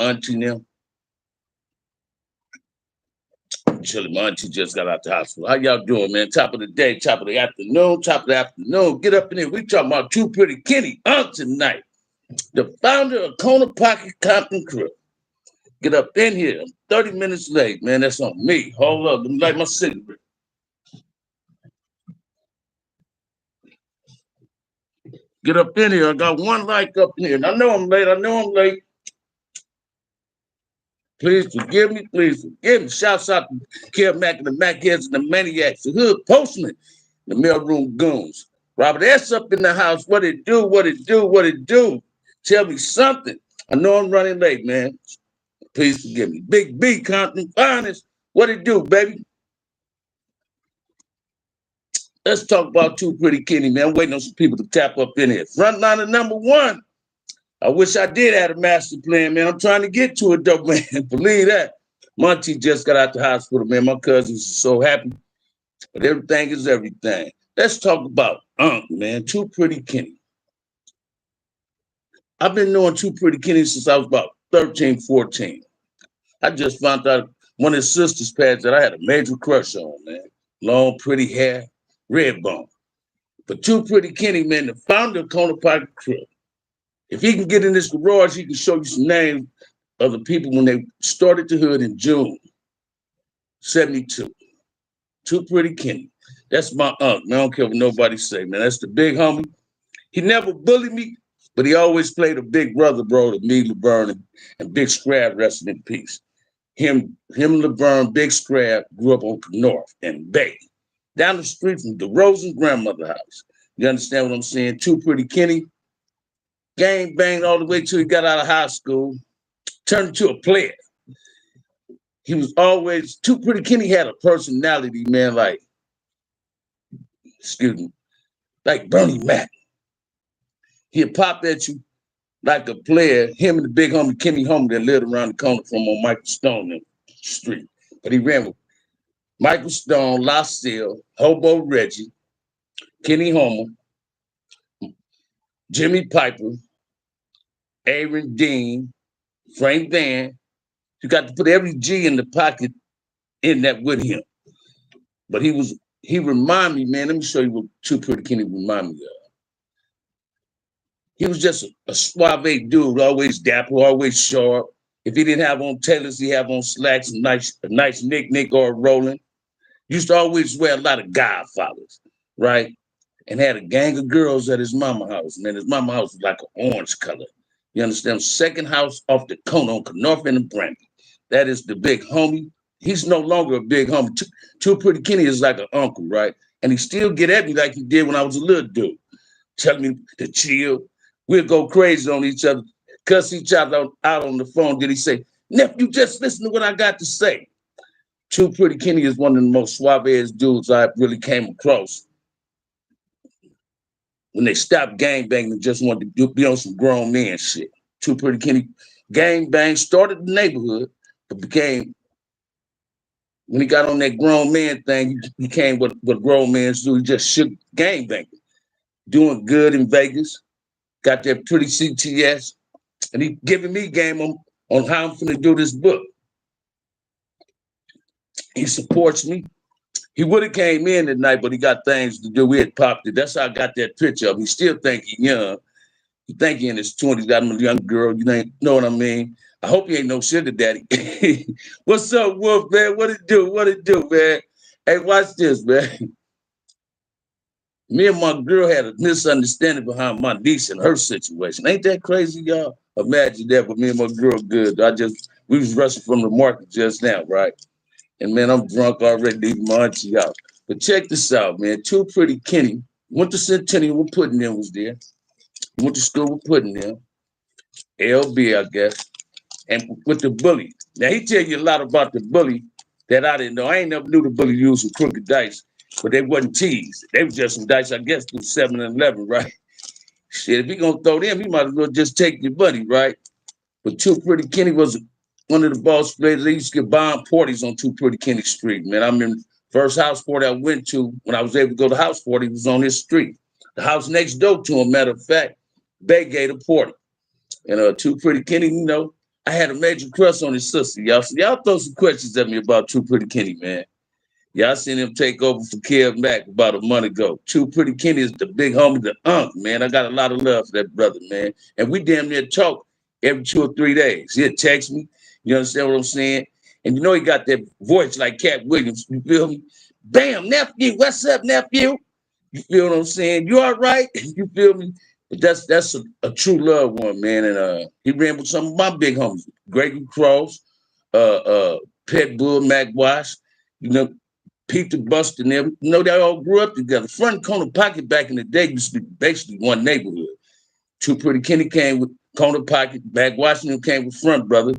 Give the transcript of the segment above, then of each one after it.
auntie now. Chilling. My auntie just got out the hospital. How y'all doing, man? Top of the day, top of the afternoon, top of the afternoon. Get up in here. We talking about Too Pretty Kenny tonight. The founder of Corner Pocket Compton Crew. Get up in here. I'm 30 minutes late, man. That's on me. Hold up. Let me light my cigarette. Get up in here. I got one like up in here. And I know I'm late. I know I'm late. Please forgive me. Please forgive me. Shouts out to Kev Mack and the Mackheads and the Maniacs, the Hood Postman, the Mailroom Goons. Robert S. up in the house. What it do? What it do? What it do? Tell me something. I know I'm running late, man. Please forgive me. Big B, Compton Finest. What it do, baby? Let's talk about Too Pretty Kenny, man. I'm waiting on some people to tap up in here. Frontliner number one. I wish I did have a master plan, man. I'm trying to get to it, though, man. Believe that. Monty just got out the hospital, man. My cousins are so happy. But everything is everything. Let's talk about man. Too Pretty Kenny. I've been knowing Too Pretty Kenny since I was about 13, 14. I just found out one of his sisters' pads that I had a major crush on, man. Long, pretty hair, red bone. But Too Pretty Kenny, man, the founder of Corner Pocket Crew. If he can get in this garage, he can show you some names of the people when they started the hood in June 72. Too Pretty Kenny. That's my uncle, man. I don't care what nobody say, man. That's the big homie. He never bullied me, but he always played a big brother, bro, to me, Laverne, and Big Scrab, resting in peace. Him, Laverne, Big Scrab grew up on North and Bay, down the street from the Rosen grandmother house. You understand what I'm saying? Too Pretty Kenny. Gang banged all the way till he got out of high school, turned into a player. He was always, Too Pretty Kenny had a personality, man, like, excuse me, like Bernie Mac. He'd pop at you like a player, him and the big homie Kenny Homer that lived around the corner from on Michael Stone Street. But he ran with Michael Stone, LaSalle, Hobo Reggie, Kenny Homer, Jimmy Piper, Aaron Dean, Frank Van. You got to put every G in the pocket in that with him. But he remind me, man, let me show you what Too Pretty Kenny remind me of. He was just a suave dude, always dapper, always sharp. If he didn't have on tailors, he have on slacks, a nice Nick or a Roland. Used to always wear a lot of Godfathers, right? And had a gang of girls at his mama house, man. His mama house was like an orange color. You understand? Second house off the corner on North and Brandy. That is the big homie. He's no longer a big homie. Too Pretty Kenny is like an uncle, right? And he still get at me like he did when I was a little dude. Telling me to chill. We'll go crazy on each other, cuss each other out on the phone. Did he say, nephew, just listen to what I got to say. Too Pretty Kenny is one of the most suave-ass dudes I really came across. When they stopped gangbanging and just wanted to be on some grown man shit. Too Pretty Kenny gangbang started the neighborhood, but became, when he got on that grown man thing, he became what grown men do. He just shook gangbanging. Doing good in Vegas, got that pretty CTS, and he giving me game on how I'm finna do this book. He supports me. He would have came in tonight, but he got things to do. We had popped it. That's how I got that picture of him. He still think he young. He think he in his 20s, got him a young girl. You know what I mean? I hope he ain't no sugar daddy. What's up, Wolf, man? What it do? What it do, man? Hey, watch this, man. Me and my girl had a misunderstanding behind my niece and her situation. Ain't that crazy, y'all? Imagine that, but me and my girl good. We was rushing from the market just now, right? And man, I'm drunk already, leaving my auntie out. But check this out, man. Too Pretty Kenny went to Centennial with Pudding was there. He went to school with Pudding LB, I guess. And with the bully. Now, he tell you a lot about the bully that I didn't know. I ain't never knew the bully used some crooked dice, but they wasn't teased. They was just some dice, I guess, through 7 and 11, right? Shit, if he gonna throw them, he might as well just take your buddy, right? But Too Pretty Kenny was one of the boss players. They used to get bomb parties on Too Pretty Kenny Street, man. I remember first house party I went to when I was able to go to house party was on this street. The house next door to him, matter of fact, Bay gave a party. And Too Pretty Kenny, I had a major crush on his sister, y'all. So y'all throw some questions at me about Too Pretty Kenny, man. Y'all seen him take over for Kev Mack about a month ago. Too Pretty Kenny is the big homie, the unk, man. I got a lot of love for that brother, man. And we damn near talk every 2 or 3 days. He'll text me. You understand what I'm saying? And you know he got that voice like Cat Williams. You feel me? Bam, nephew. What's up, nephew? You feel what I'm saying? You all right? You feel me? But that's a true love one, man. And he ran with some of my big homies, Gregory Cross, Pet Bull, Mac Wash, you know, Pete the Buster and them. You know, they all grew up together. Front and Corner Pocket back in the day used to be basically one neighborhood. Too Pretty Kenny came with Corner Pocket, Mac Washington came with Front Brother.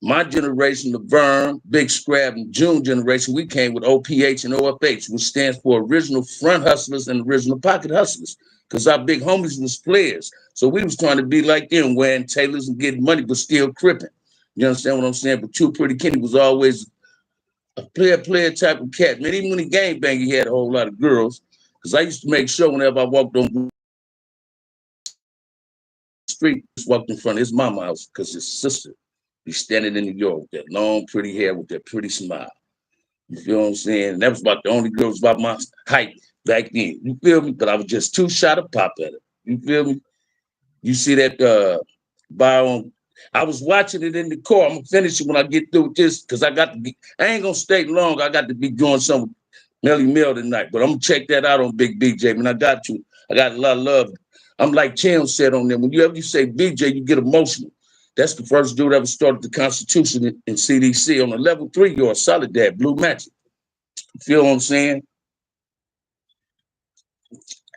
My generation, Laverne, Big Scrab, and June generation, we came with OPH and OFH, which stands for Original Front Hustlers and Original Pocket Hustlers, because our big homies was players. So we was trying to be like them, wearing tailors and getting money, but still cripping. You understand what I'm saying? But Too Pretty Kenny was always a player type of cat. Man, even when he gang banged, he had a whole lot of girls, because I used to make sure whenever I walked on the street, I just walked in front of his mama house, because his sister, he's standing in New York with that long, pretty hair, with that pretty smile. You feel what I'm saying? And that was about the only girl was about my height back then. You feel me? But I was just too shy to pop at her. You feel me? You see that bio on. I was watching it in the car. I'm gonna finish it when I get through with this, because I ain't gonna stay long. I got to be doing something with Melly Mel tonight. But I'm gonna check that out on Big BJ. Man, I got a lot of love. I'm like Chan said on there. Whenever you say BJ, you get emotional. That's the first dude ever started the Constitution in CDC. On a level 3, you're a solid dad, Blue Magic. You feel what I'm saying?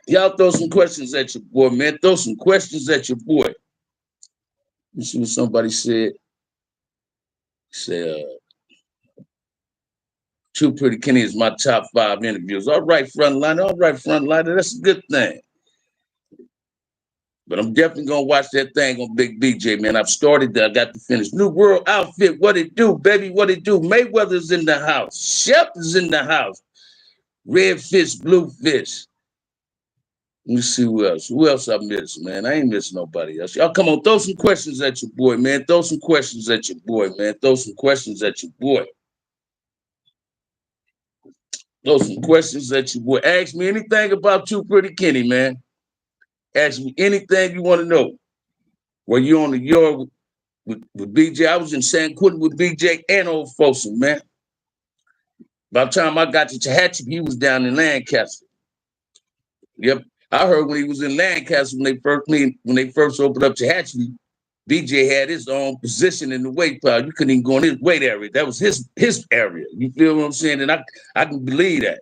Y'all throw some questions at your boy, man. Throw some questions at your boy. Let me see what somebody said. Say, Too Pretty Kenny is my top 5 interviews. All right, frontliner. All right, frontliner. That's a good thing. But I'm definitely gonna watch that thing on Big BJ, man. I've started that. I got to finish. New World Outfit. What it do, baby? What it do? Mayweather's in the house. Shep is in the house. Red fish, blue fish. Let me see who else. Who else I missed, man? I ain't missing nobody else. Y'all come on, throw some questions at your boy, man. Throw some questions at your boy, man. Throw some questions at your boy. Throw some questions at your boy. Ask me anything about Too Pretty Kenny, man. Ask me anything you want to know. Were you on the yard with BJ? I was in San Quentin with BJ and Old Folsom, man. By the time I got to Tehachapi, he was down in Lancaster. Yep. I heard when he was in Lancaster when they first opened up Tehachapi, BJ had his own position in the weight pile. You couldn't even go in his weight area. That was his area. You feel what I'm saying? And I can believe that.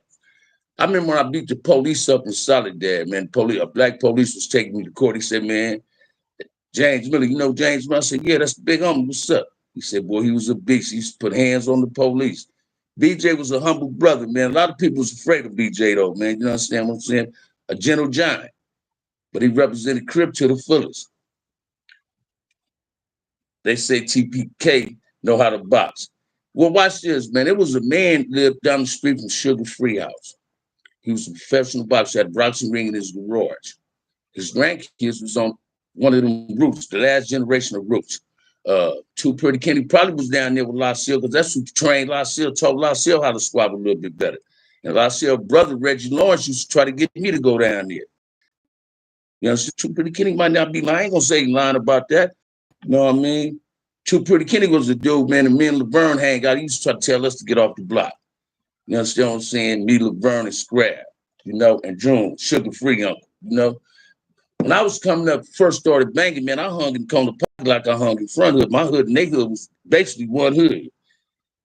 I remember when I beat the police up in Solidad, man. A black police was taking me to court. He said, man, James Miller, you know James Miller? I said, yeah, that's the big homie. What's up? He said, boy, he was a beast. He used to put hands on the police. BJ was a humble brother, man. A lot of people was afraid of BJ, though, man. You understand what I'm saying? A gentle giant. But he represented Crip to the fullest. They say TPK know how to box. Well, watch this, man. It was a man lived down the street from Sugar Free House. He was a professional boxer, had a boxing ring in his garage. His grandkids was on one of them roofs, the last generation of roofs. Too Pretty Kenny probably was down there with La Seal, because that's who trained La Seal, taught La Seal how to swab a little bit better. And La Seal brother, Reggie Lawrence, used to try to get me to go down there. You know, Too Pretty Kenny might not be lying. I ain't gonna say he's lying about that. You know what I mean? Too Pretty Kenny was a dude, man, and me and Laverne hang out. He used to try to tell us to get off the block. You understand what I'm saying? Me, Laverne, and Scrab, you know, and June, Sugar Free Uncle, you know. When I was coming up, first started banging, man, I hung in Corner Pocket like I hung in Front Hood. My hood and neighborhood was basically one hood.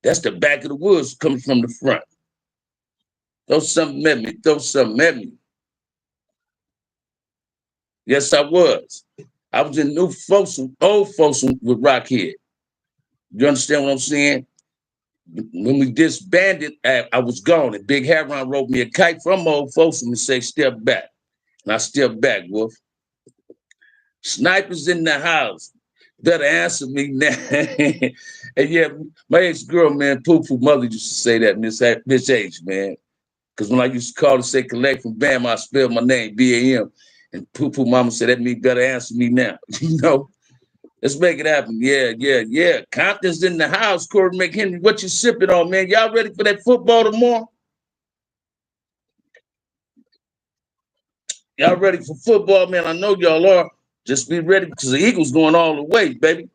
That's the back of the woods coming from the front. Throw something at me. Throw something at me. Yes, I was. I was in New Folsom, Old Folsom with Rockhead. You understand what I'm saying? When we disbanded, I was gone. And Big Heron wrote me a kite from Old Folsom and say, step back. And I stepped back, Wolf. Snipers in the house. Better answer me now. And yeah, my ex-girl, man, Poo-Poo mother used to say that, Miss H, man. Because when I used to call to say collect from Bam, I spelled my name, B-A-M. And Poo-Poo mama said, that means better answer me now. You know? Let's make it happen. Yeah, yeah, yeah. Compton's in the house. Corey McHenry, what you sipping on, man? Y'all ready for that football tomorrow? Y'all ready for football, man? I know y'all are. Just be ready because the Eagles going all the way, baby.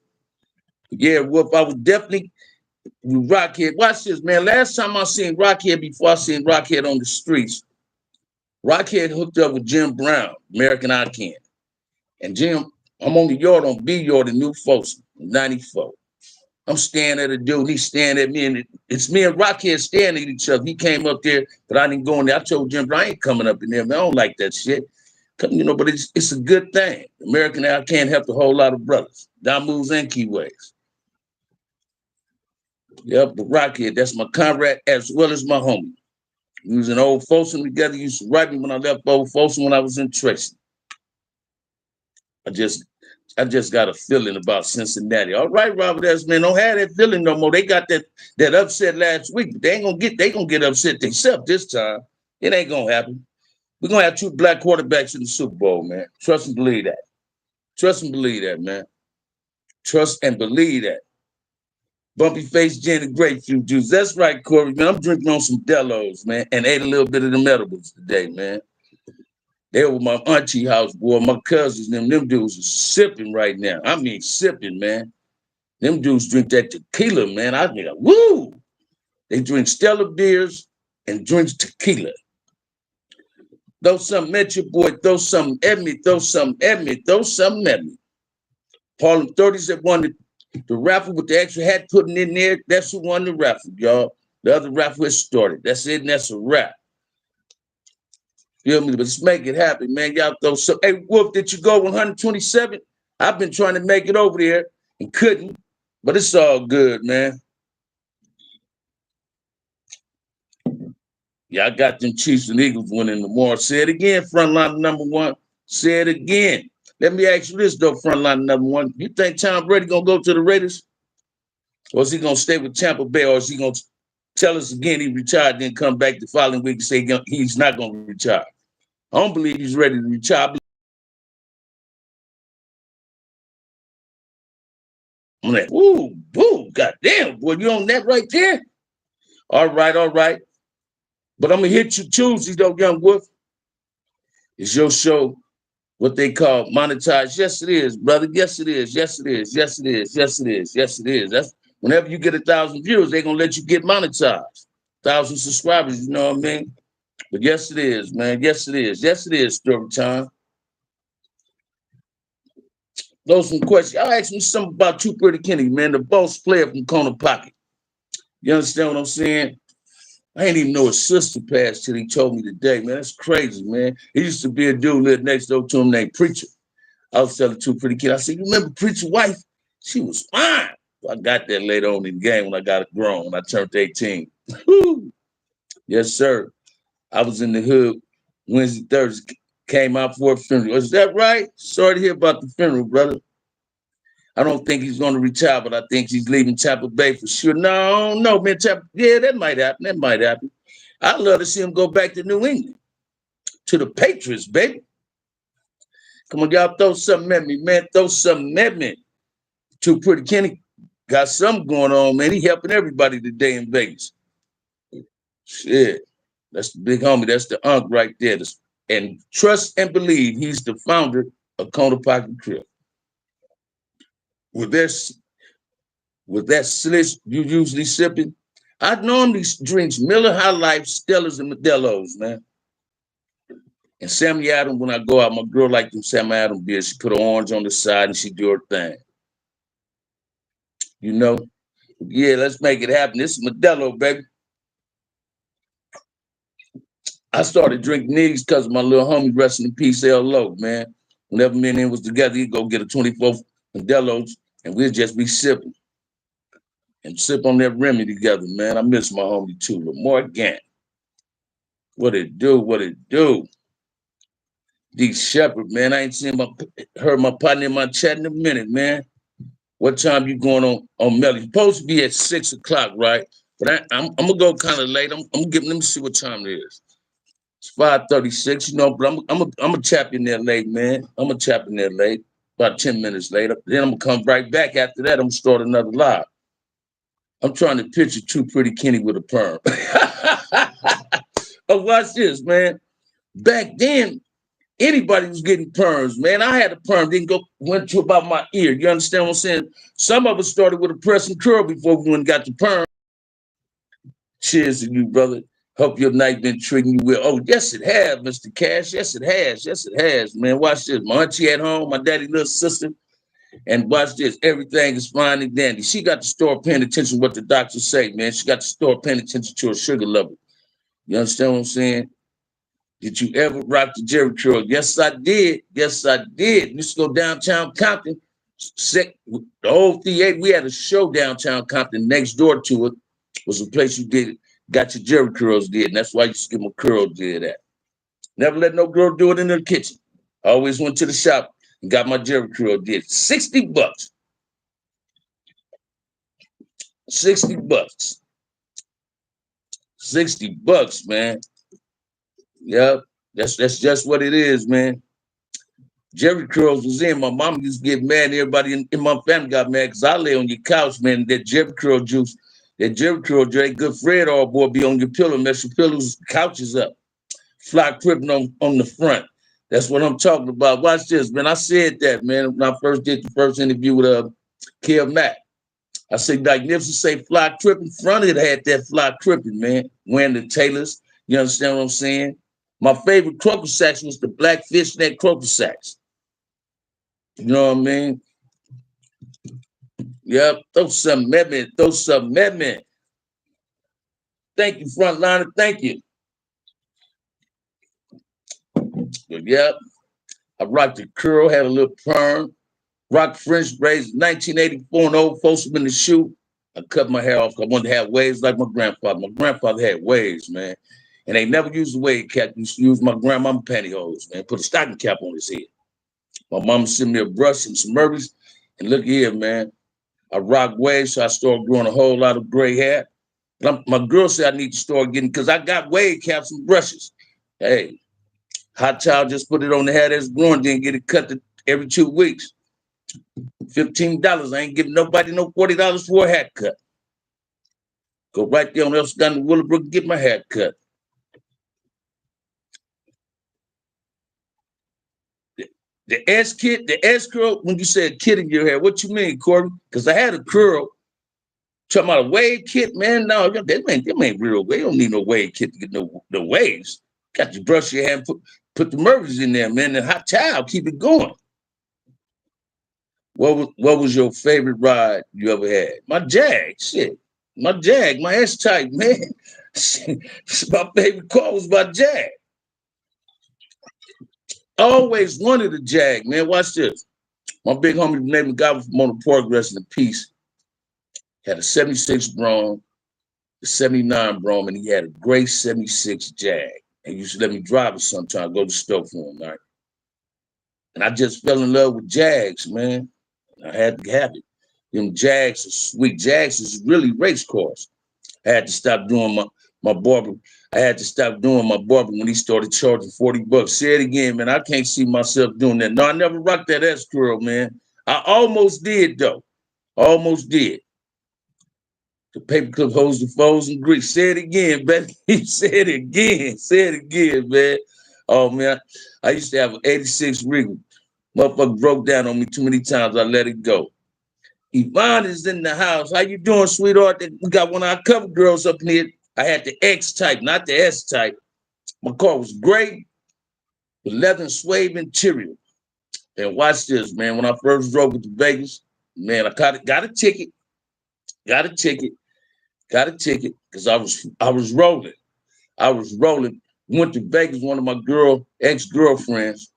Yeah, Wolf, I was definitely with Rockhead. Watch this, man. Last time I seen Rockhead, before I seen Rockhead on the streets, Rockhead hooked up with Jim Brown, American Icon. And Jim, I'm on the yard on B Yard in New Folsom, 94. I'm staring at a dude, he's staring at me, and it's me and Rockhead staring at each other. He came up there, but I didn't go in there. I told Jim, I ain't coming up in there, man. I don't like that shit. You know, but it's a good thing. American I can't help a whole lot of brothers. Down moves and keyways. Yep, but Rockhead, that's my comrade as well as my homie. We was in Old Folsom together. He used to write me when I left Old Folsom when I was in Tracy. I just got a feeling about Cincinnati. All right, Robert S. Man, don't have that feeling no more. They got that upset last week, but they gonna get upset themselves this time. It ain't gonna happen. We're gonna have 2 black quarterbacks in the Super Bowl, man. Trust and believe that. Trust and believe that, man. Trust and believe that. Bumpy face gin and grapefruit juice. That's right, Corey, man. I'm drinking on some Delos, man, and ate a little bit of the edibles today, man. They were my auntie house, boy. My cousins, them dudes are sipping right now. I mean, sipping, man. Them dudes drink that tequila, man. I mean, woo! They drink Stella beers and drink tequila. Throw something at your boy. Throw something at me. Throw something at me. Throw something at me. Harlem 30s that won the raffle with the extra hat putting in there. That's who won the raffle, y'all. The other raffle has started. That's it, and that's a wrap. Feel me? But let's make it happen, man. Y'all throw some. Hey, Wolf, did you go 127? I've been trying to make it over there and couldn't, but it's all good, man. Yeah, I got them Chiefs and Eagles winning tomorrow. Say it again, frontline number 1. Say it again. Let me ask you this, though, frontline number 1. You think Tom Brady going to go to the Raiders? Or is he going to stay with Tampa Bay? Or is he going to tell us again he retired, then come back the following week and say he's not going to retire? I don't believe he's ready to retire. I'm like, ooh, boo, goddamn, boy, you on that right there? All right, all right. But I'm going to hit you Tuesday, though, Young Wolf. It's your show, what they call monetized. Yes, it is, brother. Yes, it is. Yes, it is. Yes, it is. Yes, it is. Yes, it is. That's whenever you get 1,000 views, they're going to let you get monetized. 1,000 subscribers, you know what I mean? But yes, it is, man. Yes, it is. Yes, it is, story time. Those some questions. Y'all ask me something about Too Pretty Kenny, man, the boss player from Corner Pocket. You understand what I'm saying? I ain't even know his sister passed till he told me today, man. That's crazy, man. He used to be a dude lived next door to him named Preacher. I was telling Too Pretty Kid, I said, you remember Preacher's wife? She was fine. I got that later on in the game when I got it grown, when I turned 18. Yes, sir. I was in the hood Wednesday, Thursday, came out for a funeral. Is that right? Sorry to hear about the funeral, brother. I don't think he's going to retire, but I think he's leaving Tampa Bay for sure. No, man. Yeah, that might happen. That might happen. I'd love to see him go back to New England, to the Patriots, baby. Come on, y'all, throw something at me, man. Throw something at me. Too Pretty Kenny got something going on, man. He helping everybody today in Vegas. Shit. That's the big homie. That's the unk right there. And trust and believe he's the founder of Corner Pocket Crib. With that slish you usually sipping, I normally drink Miller High Life, Stellas, and Modelo's, man. And Sammy Adams, when I go out, my girl like them Sammy Adams beers. She put an orange on the side and she do her thing. You know? Yeah, let's make it happen. This is Modelo, baby. I started drinking these because of my little homie, rest in peace, L.O., man. Whenever me and him was together, he'd go get a 24 Modelo's and we'd just be sipping. And sip on that Remy together, man. I miss my homie too, Lamar Gant. What it do? What it do? D Shepherd, man. I ain't heard my partner in my chat in a minute, man. What time you going on Melly? Supposed to be at 6 o'clock, right? But I'm gonna go kind of late. I'm gonna let me see what time it is. It's 5:36, you know, but I'm gonna tap in there late, man. I'm gonna tap in there late. about 10 minutes later. Then I'm gonna come right back after that. I'm gonna start another live. I'm trying to picture Too Pretty Kenny with a perm. Oh, watch this, man. Back then, anybody was getting perms, man. I had a perm, went to about my ear. You understand what I'm saying? Some of us started with a press and curl before we went and got the perm. Cheers to you, brother. Hope your night been treating you well. Oh, yes, it has, Mr. Cash. Yes, it has. Yes, it has, man. Watch this. My auntie at home, my daddy little sister. And watch this. Everything is fine and dandy. She got to start paying attention to what the doctors say, man. She got to start paying attention to her sugar level. You understand what I'm saying? Did you ever rock the Jerry curl? Yes, I did. Yes, I did. Used to go downtown Compton. The old theater, we had a show downtown Compton. Next door to it was a place you got your Jerry curls did. And that's why I used to get my curls did at. Never let no girl do it in the kitchen. I always went to the shop and got my Jerry curl did. $60. $60. $60, man. Yep. That's just what it is, man. Jerry curls was in. My mom used to get mad. Everybody in my family got mad because I lay on your couch, man. That Jerry curl juice, that Jerry curl Drake, good Fred all boy be on your pillow, mess your pillows, couches up. Fly cripping on the front. That's what I'm talking about. Watch this, man. I said that, man, when I first did the first interview with Kill Matt. I said, Magnificent say fly tripping. Front of it had that fly tripping, man. Wearing the tailors. You understand what I'm saying? My favorite croaker sacks was the black fishnet croaker sacks. You know what I mean? Yep. Throw something at me. Throw something at me. Thank you, frontliner. Thank you. But yep. I rocked the curl, had a little perm. Rock French braids, 1984, and old folks in the shoe. I cut my hair off. I wanted to have waves like my grandfather. My grandfather had waves, man. And they never used the wave cap. They used to use my grandmama pantyhose, man. Put a stocking cap on his head. My mama sent me a brush and some Murrays. And look here, man. I rock waves, so I started growing a whole lot of gray hair. And my girl said I need to start getting, because I got wave caps and brushes. Hey, hot child just put it on the hair that's growing, then get it cut every 2 weeks. $15. I ain't giving nobody no $40 for a haircut. Go right there on else down to Willowbrook and get my hair cut. The S kit, the S curl, when you say a kit in your hair, what you mean, Corey? Because I had a curl. Talking about a wave kit, man. No, them ain't real. They don't need no wave kit to get no waves. Got to brush your hair and put the Murphys in there, man. The hot towel, keep it going. What was your favorite ride you ever had? My Jag, shit. My Jag, my S-Type, man. My favorite car was my Jag. I always wanted a Jag, man. Watch this. My big homie named God from on the Park, rest in peace. Had a 76 Brougham, a 79 Brougham, and he had a gray 76 Jag. And he used to let me drive it sometime, go to the store for him, right? And I just fell in love with Jags, man. I had to have it. Them Jags are sweet. Jags is really race cars. I had to stop doing my barber. I had to stop doing my barber when he started charging $40. Say it again, man. I can't see myself doing that. No, I never rocked that S curl, man. I almost did, though. Almost did. The paperclip holds the foes and grease. Say it again, baby. Say it again. Say it again, man. Oh, man. I used to have an 86 Regal. Motherfucker broke down on me too many times. I let it go. Yvonne is in the house. How you doing, sweetheart? We got one of our cover girls up here. I had the X type, not the S type. My car was gray with leather and suede interior. And watch this, man. When I first drove to Vegas, man, I got a ticket. Got a ticket because I was rolling. Went to Vegas. One of my ex-girlfriends,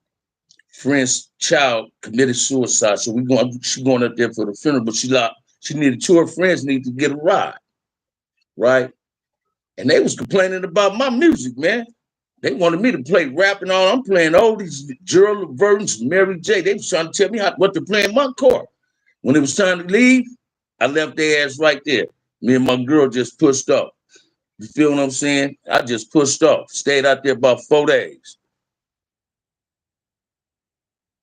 friend's child committed suicide. So she going up there for the funeral, but she needed two of her friends needed to get a ride, right? And they was complaining about my music, man. They wanted me to play rap and all. I'm playing oldies, Gerald Verdens, Mary J. They was trying to tell me what to play in my car. When it was time to leave, I left their ass right there. Me and my girl just pushed off. You feel what I'm saying? I just pushed off. Stayed out there about 4 days.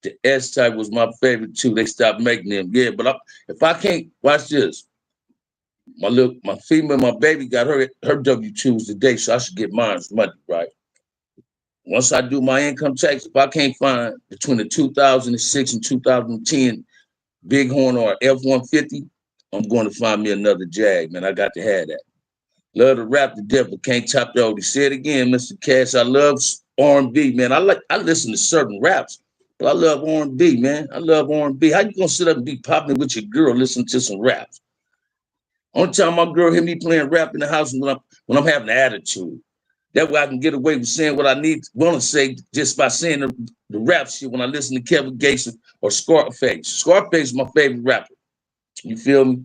The S-Type was my favorite too. They stopped making them. Yeah, but if I can't, watch this. My female, my baby got her W-2s today, so I should get mine Monday, right? Once I do my income tax, if I can't find between the 2006 and 2010 Bighorn or F-150, I'm going to find me another Jag, man. I got to have that. Love to rap to death, but can't top the oldie. Say it again, Mr. Cash. I love R&B, man. I listen to certain raps, but I love R&B, man. I love R&B. How you gonna sit up and be popping with your girl listening to some raps? Only time my girl hear me playing rap in the house when I'm having an attitude. That way I can get away with saying what I want to say just by saying the rap shit when I listen to Kevin Gates or Scarface. Scarface is my favorite rapper. You feel me?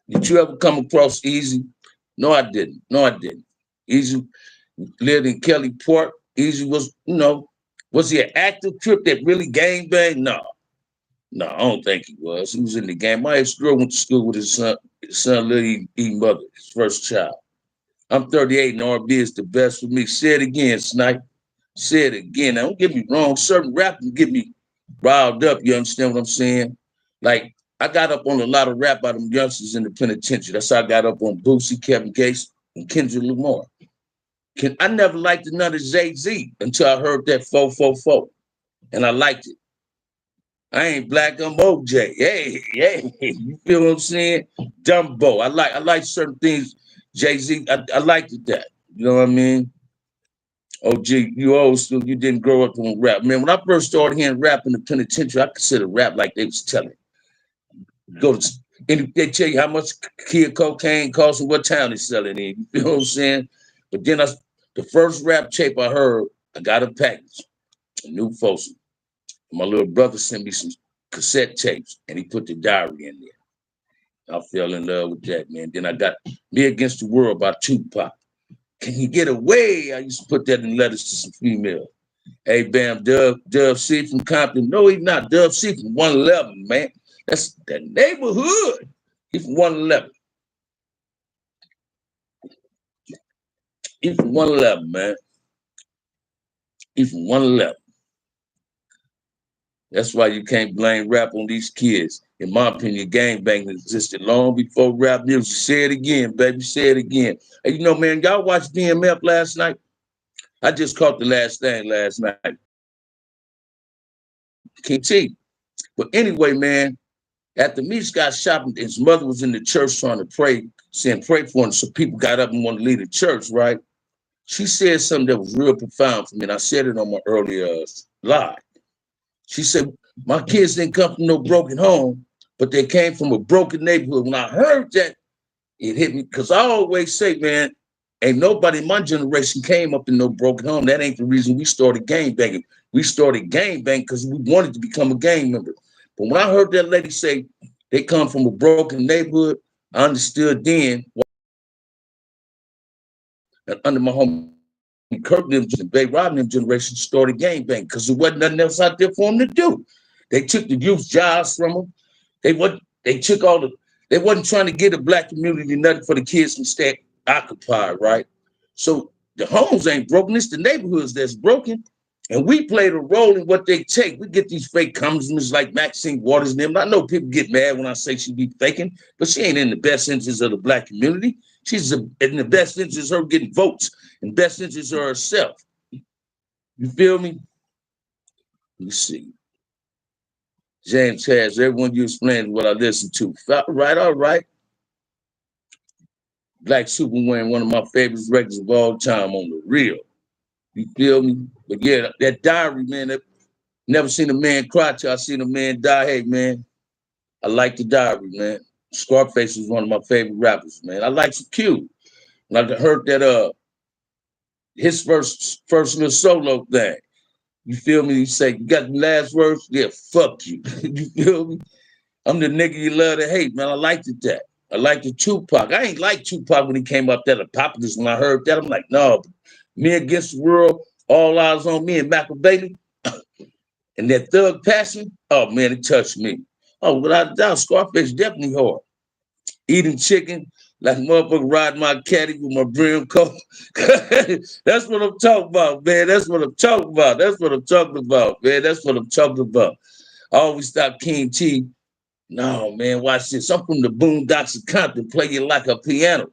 Did you ever come across Easy? No, I didn't. No, I didn't. Easy lived in Kelly Port. Easy was, was he an active trip that really gang banged? No. No, I don't think he was. He was in the game. My ex-girl went to school with his son Lil E mother, his first child. I'm 38 and R&B is the best for me. Say it again, Snipe. Say it again. Now, don't get me wrong. Certain rappers get me riled up. You understand what I'm saying? Like, I got up on a lot of rap by them youngsters in the penitentiary. That's how I got up on Boosie, Kevin Gates, and Kendrick Lamar. I never liked none of Jay-Z until I heard that 444, and I liked it. I ain't black, I'm OJ. Hey, you feel what I'm saying? Dumbo. I like certain things. Jay-Z, I liked that. You know what I mean? OG, you old school, you didn't grow up on rap. Man, when I first started hearing rap in the penitentiary, I considered rap like they was telling. And they tell you how much kid cocaine costs and what town they selling in. You know what I'm saying? But then the first rap tape I heard, I got a package, a new Folsom. My little brother sent me some cassette tapes, and he put the diary in there. I fell in love with that, man. Then I got Me Against the World by Tupac. Can you get away? I used to put that in letters to some female. Hey, bam, Dub C from Compton. No, he's not. Dub C from 111, man. That's the neighborhood. He's from 111. He's from 111, man. He's from 111. That's why you can't blame rap on these kids. In my opinion, gangbanging existed long before rap music. Say it again, baby. Say it again. Hey, man, y'all watched DMF last night? I just caught the last thing last night. King T. But anyway, man, after Meech got shot, his mother was in the church trying to pray, saying pray for him. So people got up and wanted to leave the church, right? She said something that was real profound for me, and I said it on my earlier live. She said, my kids didn't come from no broken home, but they came from a broken neighborhood. When I heard that, it hit me, because I always say, man, ain't nobody in my generation came up in no broken home. That ain't the reason we started gangbanging. We started gangbanging because we wanted to become a gang member. But when I heard that lady say they come from a broken neighborhood, I understood then that under my home Kirk them and Bay Robin them generation started gangbanging because there wasn't nothing else out there for them to do. They took the youth jobs from them. They wasn't trying to get a black community nothing for the kids to stay occupied, right? So the homes ain't broken, it's the neighborhoods that's broken. And we played a role in what they take. We get these fake congressmen like Maxine Waters and them. I know people get mad when I say she be faking, but she ain't in the best interest of the black community. She's in the best interest of her getting votes, in best interest of herself. You feel me? Let me see. James has everyone you explained what I listen to. All right. Black Superman, one of my favorite records of all time on the real. You feel me? But yeah, that diary, man, never seen a man cry till I seen a man die. Hey, man, I like the diary, man. Scarface is one of my favorite rappers, man. I like Q. And I heard that his first little solo thing. You feel me? He say, you got the last words? Yeah, fuck you. You feel me? I'm the nigga you love to hate, man. I liked that. I liked the Tupac. I ain't like Tupac when he came up there, the Populous. When I heard that, I'm like, no, Me Against the World, All Eyes on Me, and Machiavelli, and that Thug Passion, oh, man, it touched me. Oh, without a doubt, Scarface definitely hard. Eating chicken, like motherfucker riding my caddy with my brim coat. That's what I'm talking about, man. That's what I'm talking about. That's what I'm talking about, man. That's what I'm talking about. I always stop King T. No, man, watch this. I'm from the Boondocks of Compton, play you like a piano.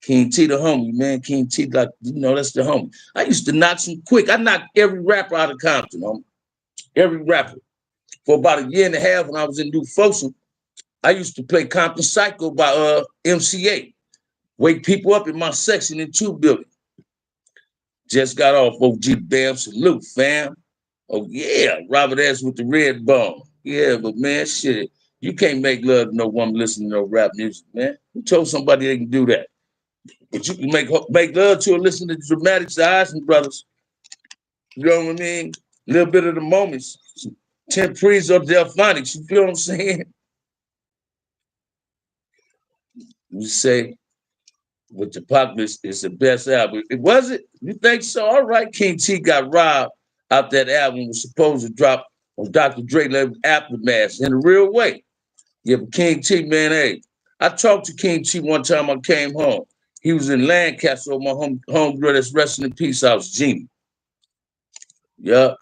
King T the homie, man. King T, like, that's the homie. I used to knock some quick. I knocked every rapper out of Compton, homie. Every rapper. For about a year and a half when I was in New Folsom, I used to play Compton Psycho by MCA. Wake people up in my section in 2 building. Just got off OG Bam salute, fam. Oh yeah, Robert S with the red bone. Yeah, but man, shit, you can't make love to no woman listening to no rap music, man. Who told somebody they can do that? But you can make love to her listening to Dramatics, the Eisen Brothers. You know what I mean? A little bit of the moments. 10 Pre's or Delphonics, you feel what I'm saying? You say with the Apocalypse is the best album. It was it? You think so? All right, King T got robbed out that album was supposed to drop on Dr. Dre level Aftermath in a real way. Yeah, but King T, man, hey, I talked to King T one time I came home. He was in Lancaster with my homegirl that's resting in peace house, Jeannie. Yeah.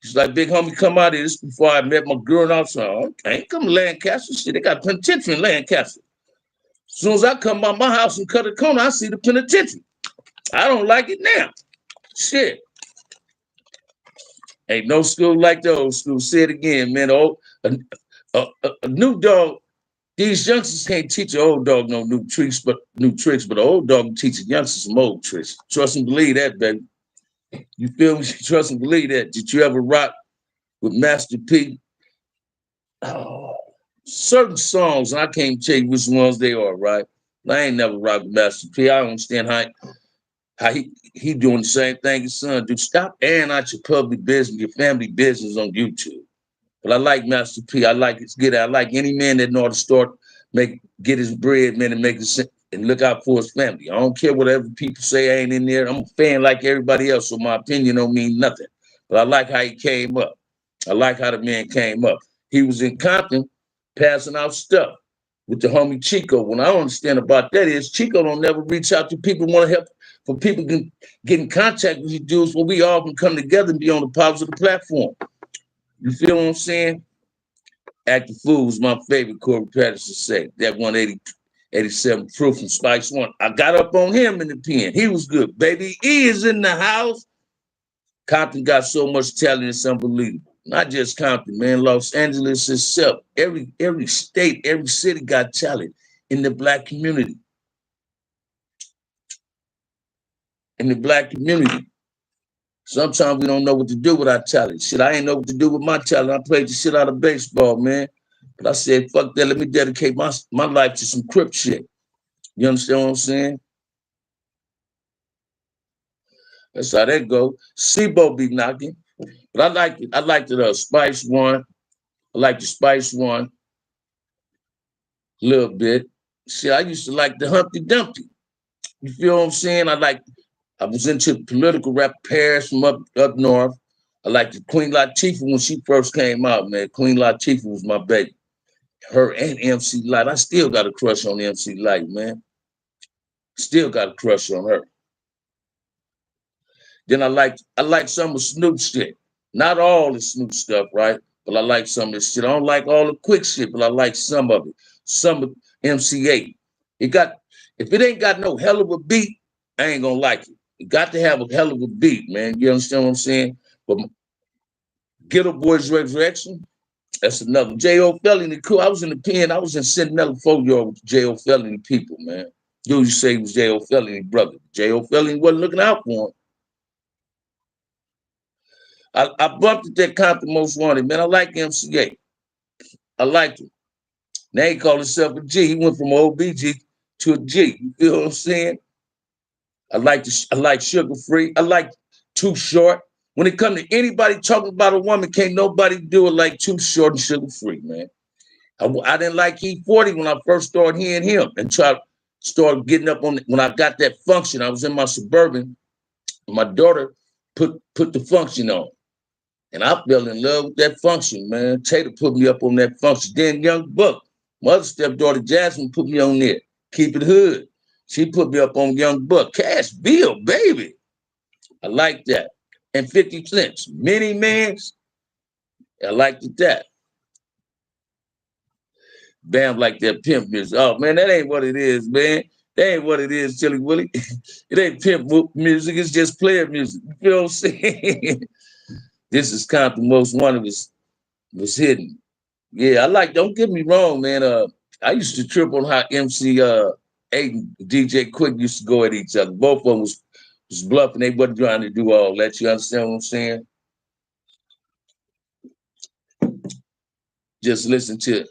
He's like, big homie, come out here. This is before I met my girl and I was like, okay, come to Lancaster. Shit, they got penitentiary in Lancaster. As soon as I come by my house and cut a corner, I see the penitentiary. I don't like it now. Shit. Ain't no school like the old school. Say it again, man. A new dog, these youngsters can't teach an old dog no new tricks, but the old dog can teach a youngster some old tricks. Trust and believe that, baby. You feel me? Trust and believe that. Did you ever rock with Master P? Oh, certain songs, and I can't tell you which ones they are, right? I ain't never rocked with Master P. I don't understand how he doing the same thing his son do. Stop airing out your public business, your family business on YouTube. But I like Master P. I like his get out. I like any man that know how to start, get his bread, man, and make it and look out for his family. I don't care whatever people say I ain't in there. I'm a fan like everybody else, so my opinion don't mean nothing. But I like how he came up. I like how the man came up. He was in Compton passing out stuff with the homie Chico. What I don't understand about that is Chico don't never reach out to people who want to help, for people can get in contact with you dudes where we all can come together and be on the positive platform. You feel what I'm saying? Act the Fool was my favorite, Corey Patterson said. That 187 proof from Spice One. I got up on him in the pen. He was good. Baby E is in the house. Compton got so much talent, it's unbelievable. Not just Compton, man. Los Angeles itself. Every state, every city got talent in the Black community. In the Black community. Sometimes we don't know what to do with our talent. Shit, I ain't know what to do with my talent. I played the shit out of baseball, man. But I said, fuck that. Let me dedicate my life to some Crip shit. You understand what I'm saying? That's how that go. Sibo be knocking. But I like it. I like the Spice One. I like the Spice One a little bit. See, I used to like the Humpty Dumpty. You feel what I'm saying? I was into political rap, Paris from up north. I liked the Queen Latifah when she first came out, man. Queen Latifah was my baby. Her and MC Lyte. I still got a crush on MC Lyte, man. Still got a crush on her. Then I like some of Snoop shit. Not all the Snoop stuff, right? But I like some of this shit. I don't like all the quick shit, but I like some of it. Some of MC8. If it ain't got no hell of a beat, I ain't gonna like it. It got to have a hell of a beat, man. You understand what I'm saying? But Ghetto Boys Resurrection, that's another. J.O. Felony, cool. I was in the pen. I was in Sentinel 4-year with J.O. Felony people, man. Dude, you say he was J.O. Felony brother. J.O. Felony wasn't looking out for him. I bumped at that Compton Most Wanted, man. I like MC8. I liked him. Now he called himself a G. He went from OBG to a G. You feel what I'm saying? I like Sugar Free. I like Too Short. When it comes to anybody talking about a woman, can't nobody do it like Too Short and Sugar Free, man. I didn't like E40 when I first started hearing him and started getting up on it. When I got that function, I was in my Suburban. My daughter put the function on. And I fell in love with that function, man. Tater put me up on that function. Then Young Buck, my other stepdaughter Jasmine put me on there. Keep it hood. She put me up on Young Buck. Cash Bill, baby. I like that. And 50 cents. Many Mans. I liked that. Bam, like that pimp music. Oh man, that ain't what it is, man. That ain't what it is, Chili Willie. It ain't pimp music, it's just player music. You feel what I'm saying? This is kind of the most one of us was hidden. Yeah, I like, don't get me wrong, man. I used to trip on how MC Eight and DJ Quick used to go at each other. Both of them was bluffing. They wasn't trying to do all that. You understand what I'm saying? Just listen to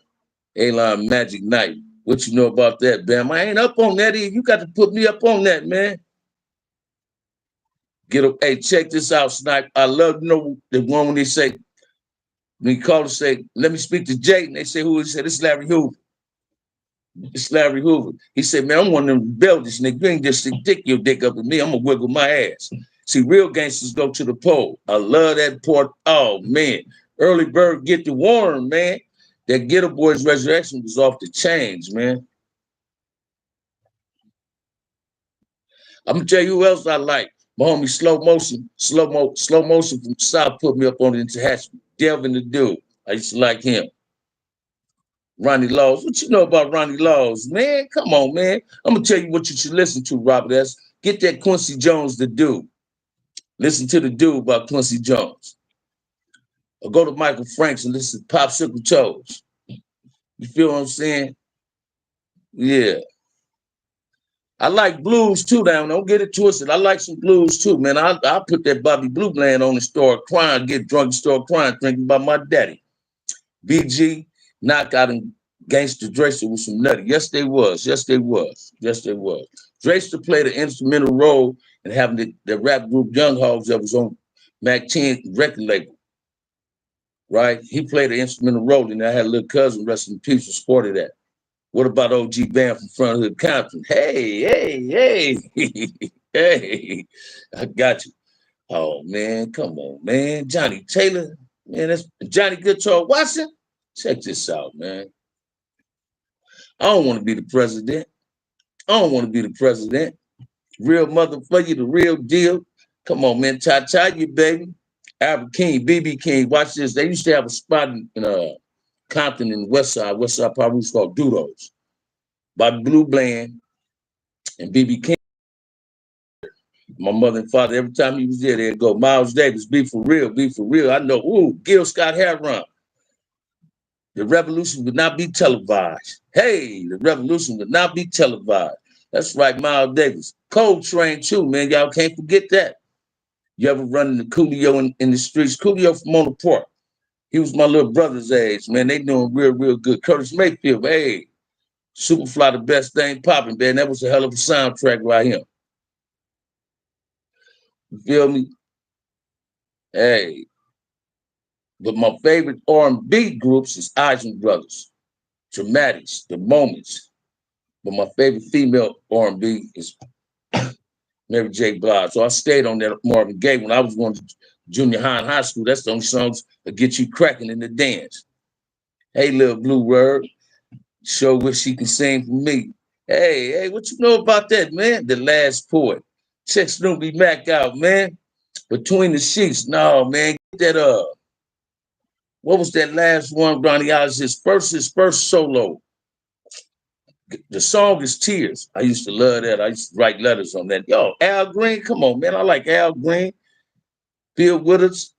A-Line Magic Night. What you know about that, Bam? I ain't up on that either. You got to put me up on that, man. Get up. Hey, check this out, Snipe. I love the one when they say, when you call and say, let me speak to Jay, and they say, who? He said, it's Larry Hoover. It's Larry Hoover. He said, man, I'm one of them rebellious niggas. You ain't just stick your dick up at me. I'm going to wiggle my ass. See, real gangsters go to the pole. I love that part. Oh, man. Early bird get the worm, man. That Ghetto Boys Resurrection was off the chains, man. I'm going to tell you who else I like. My homie Slow Motion from South put me up on the attachment. Delvin the Dude. I used to like him. Ronnie Laws. What you know about Ronnie Laws, man? Come on, man. I'm gonna tell you what you should listen to, Robert S. Get that Quincy Jones, the Dude. Listen to the Dude by Quincy Jones. Or go to Michael Franks and listen to Popsicle Toes. You feel what I'm saying? Yeah. I like blues too now. Don't get it twisted. I like some blues too, man. I put that Bobby Blue Bland on and start crying, get drunk and start crying, thinking about my daddy. BG, Knockout, and Gangsta Drayster was some nutty. Yes, they was. Yes, they was. Yes, they was. Drayster played an instrumental role in having the rap group Young Hogs that was on Mac 10 record label. Right? He played an instrumental role, and I had a little cousin, rest in peace, who supported that. What about OG Bam from Front Hood Compton? Hey, hey, I got you. Oh, man, come on, man. Johnny Taylor, man, that's Johnny Guitar Watson. Check this out, man. I don't want to be the president. I don't want to be the president. Real motherfucker, the real deal. Come on, man. Cha-cha you, baby. Albert King, BB King. Watch this. They used to have a spot in Compton in West Side probably was called Doodles. By Blue Bland and BB King. My mother and father, every time he was there, they'd go, Miles Davis, be for real, be for real. I know, Gil Scott Heron. The revolution would not be televised. Hey, the revolution would not be televised. That's right, Miles Davis. Cold Train too, man. Y'all can't forget that. You ever run into Coolio in the streets? Coolio from Mona Park. He was my little brother's age, man. They doing real good. Curtis Mayfield, hey, Superfly, the best thing popping, man. That was a hell of a soundtrack right here. You feel me? Hey. But my favorite R&B groups is Eisen Brothers, Dramatics, The Moments. But my favorite female R&B is Mary J. Blige. So I stayed on that Marvin Gaye when I was going to junior high and high school. That's the only songs that get you cracking in the dance. Hey, little Blue Word, show what she can sing for me. Hey, what you know about that, man? The Last Poet. Check Snoopy Mac out, man. Between the Sheets. No, man, get that what was that last one, Ronnie Oz? His first solo. The song is Tears. I used to love that. I used to write letters on that. Yo, Al Green, come on, man. I like Al Green. Bill Withers,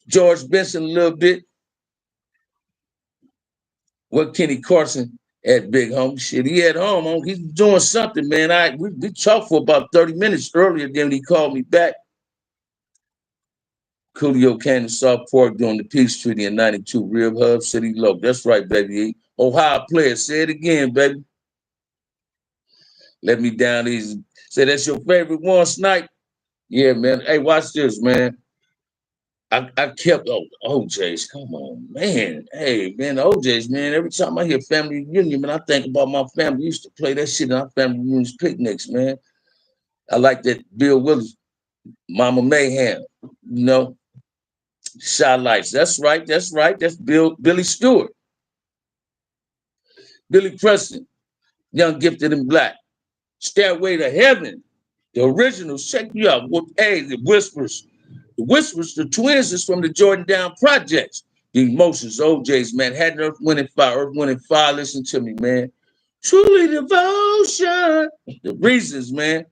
George Benson a little bit. What Kenny Carson at Big Home? Shit, he at home. He's doing something, man. We talked for about 30 minutes earlier, then he called me back. Coolio came to South Park during the Peace Treaty in 92. Real Hub City Low. That's right, baby. Ohio player. Say it again, baby. Let me down easy. Say that's your favorite one, Snipe? Yeah, man. Hey, watch this, man. I kept OJ's. Come on, man. Hey, man, OJ's, man. Every time I hear family reunion, man, I think about my family. We used to play that shit in our family reunions picnics, man. I like that Bill Willis, Mama Mayhem, you know. Shot Lights. That's right. That's Billy Stewart. Billy Preston. Young Gifted and Black. Stairway to Heaven. The originals. Check you out. Hey, the Whispers. The Whispers, the twins is from the Jordan Down Projects. The Emotions, OJ's, Manhattan, Earth, Wind, and Fire. Earth, Wind, and Fire. Listen to me, man. Truly devotion. The Reasons, man.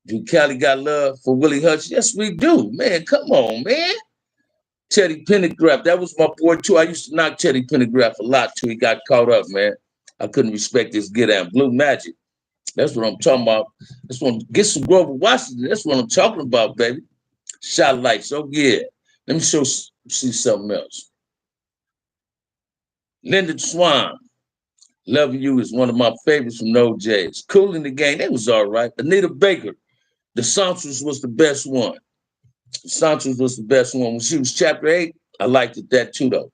Do Cali got love for Willie Hutch? Yes, we do. Man, come on, man. Teddy Pendergraft. That was my boy, too. I used to knock Teddy Pendergraft a lot, too. He got caught up, man. I couldn't respect this get out. Blue Magic. That's what I'm talking about. That's what get some Grover Washington. That's what I'm talking about, baby. Shot lights. Oh, yeah. Let me see something else. Linda Swan. Loving You is one of my favorites from No J's. Cool in the Game. That was all right. Anita Baker. The Santos was the best one. Santos was the best one. When she was chapter 8, I liked it that too, though.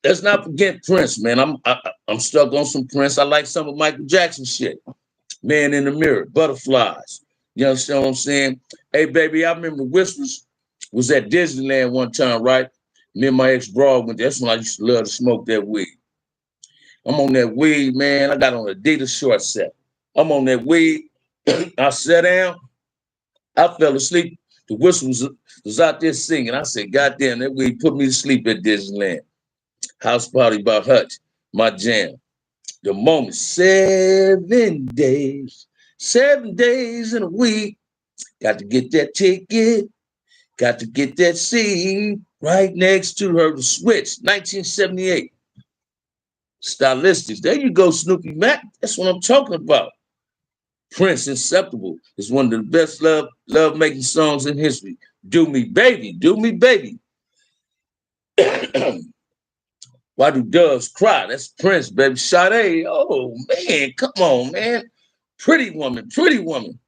Let's not forget Prince, man. I'm stuck on some Prince. I like some of Michael Jackson shit. Man in the Mirror, Butterflies. You understand what I'm saying? Hey, baby, I remember Whispers was at Disneyland one time, right? Me and my ex-broad went there. That's when I used to love to smoke that weed. I'm on that weed, man. I got on Adidas short set. I'm on that weed. I sat down. I fell asleep. The whistle was out there singing. I said, God damn, that weed put me to sleep at Disneyland. House Party by Hutch, my jam. The Moment, 7 days in a week. Got to get that ticket. Got to get that seat right next to her. The Switch, 1978. Stylistics. There you go, Snoopy Mac. That's what I'm talking about. Prince, Inseparable, is one of the best love-making songs in history. Do Me Baby, Do Me Baby. Why Do Doves Cry? That's Prince, baby. Sade, oh, man, come on, man. Pretty Woman, Pretty Woman.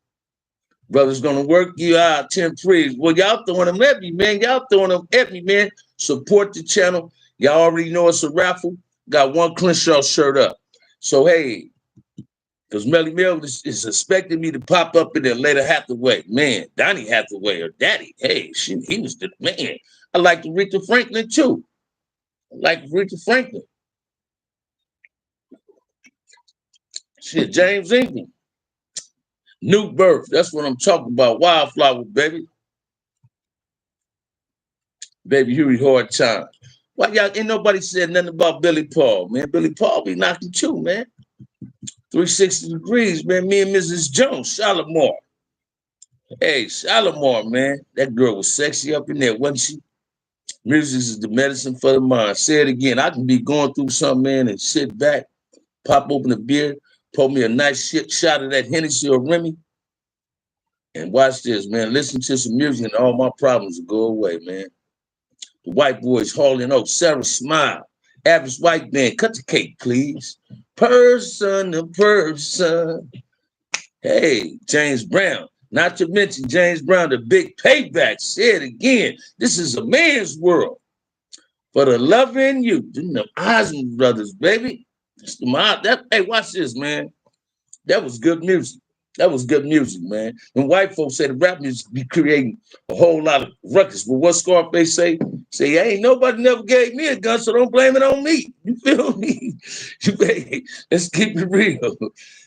Brother's gonna work you out, 10 praise. Well, y'all throwing them at me, man. Y'all throwing them at me, man. Support the channel. Y'all already know it's a raffle. Got one Crenshaw shirt up. So, hey, because Melly Mel is expecting me to pop up in there later Hathaway. Man, Donnie Hathaway or Daddy. Hey, he was the man. I like Aretha Franklin, too. I like Aretha Franklin. Shit, James Ingram. New Birth. That's what I'm talking about. Wildflower, baby. Baby Huey Hard Time. Why y'all ain't nobody said nothing about Billy Paul, man? Billy Paul be knocking too, man. 360 degrees, man. Me and Mrs. Jones, Shalimar. Hey, Shalimar, man. That girl was sexy up in there, wasn't she? Music is the medicine for the mind. Say it again. I can be going through something, man, and sit back, pop open a beer, pour me a nice shot of that Hennessy or Remy, and watch this, man. Listen to some music and all my problems will go away, man. The White Boys, Hauling Oak, Sarah Smile, Average White Man, cut the cake, please. Person to person. Hey, James Brown. Not to mention James Brown, the Big Payback. Say it again. This is a man's world. For the love in you. The Osmond brothers, baby. Hey, watch this, man. That was good music. That was good music, man. And white folks say the rap music be creating a whole lot of ruckus. But what Scarface say? Say, ain't nobody never gave me a gun, so don't blame it on me. You feel me? Let's keep it real.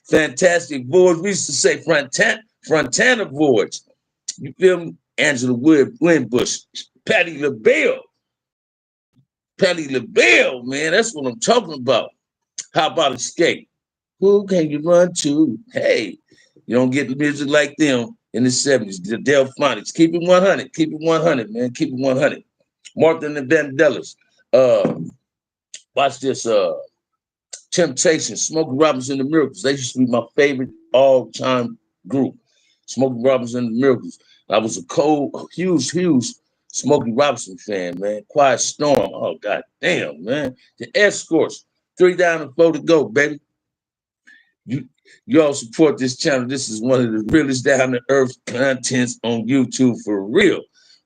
Fantastic Voyage. We used to say Frontana Voyage. You feel me? Angela Winbush. Patti LaBelle. Patti LaBelle, man. That's what I'm talking about. How about Escape? Who can you run to? Hey. You don't get the music like them in the 70s. The Delphonics. Keep it 100. Keep it 100, man. Keep it 100. Martin and Vandellas. Watch this. Temptation. Smokey Robinson and the Miracles. They used to be my favorite all-time group. Smokey Robinson and the Miracles. I was a huge Smokey Robinson fan, man. Quiet Storm. Oh, God damn, man. The Escorts. 3 down and 4 to go, baby. You all support this channel. This is one of the realest down-to-earth contents on YouTube for real.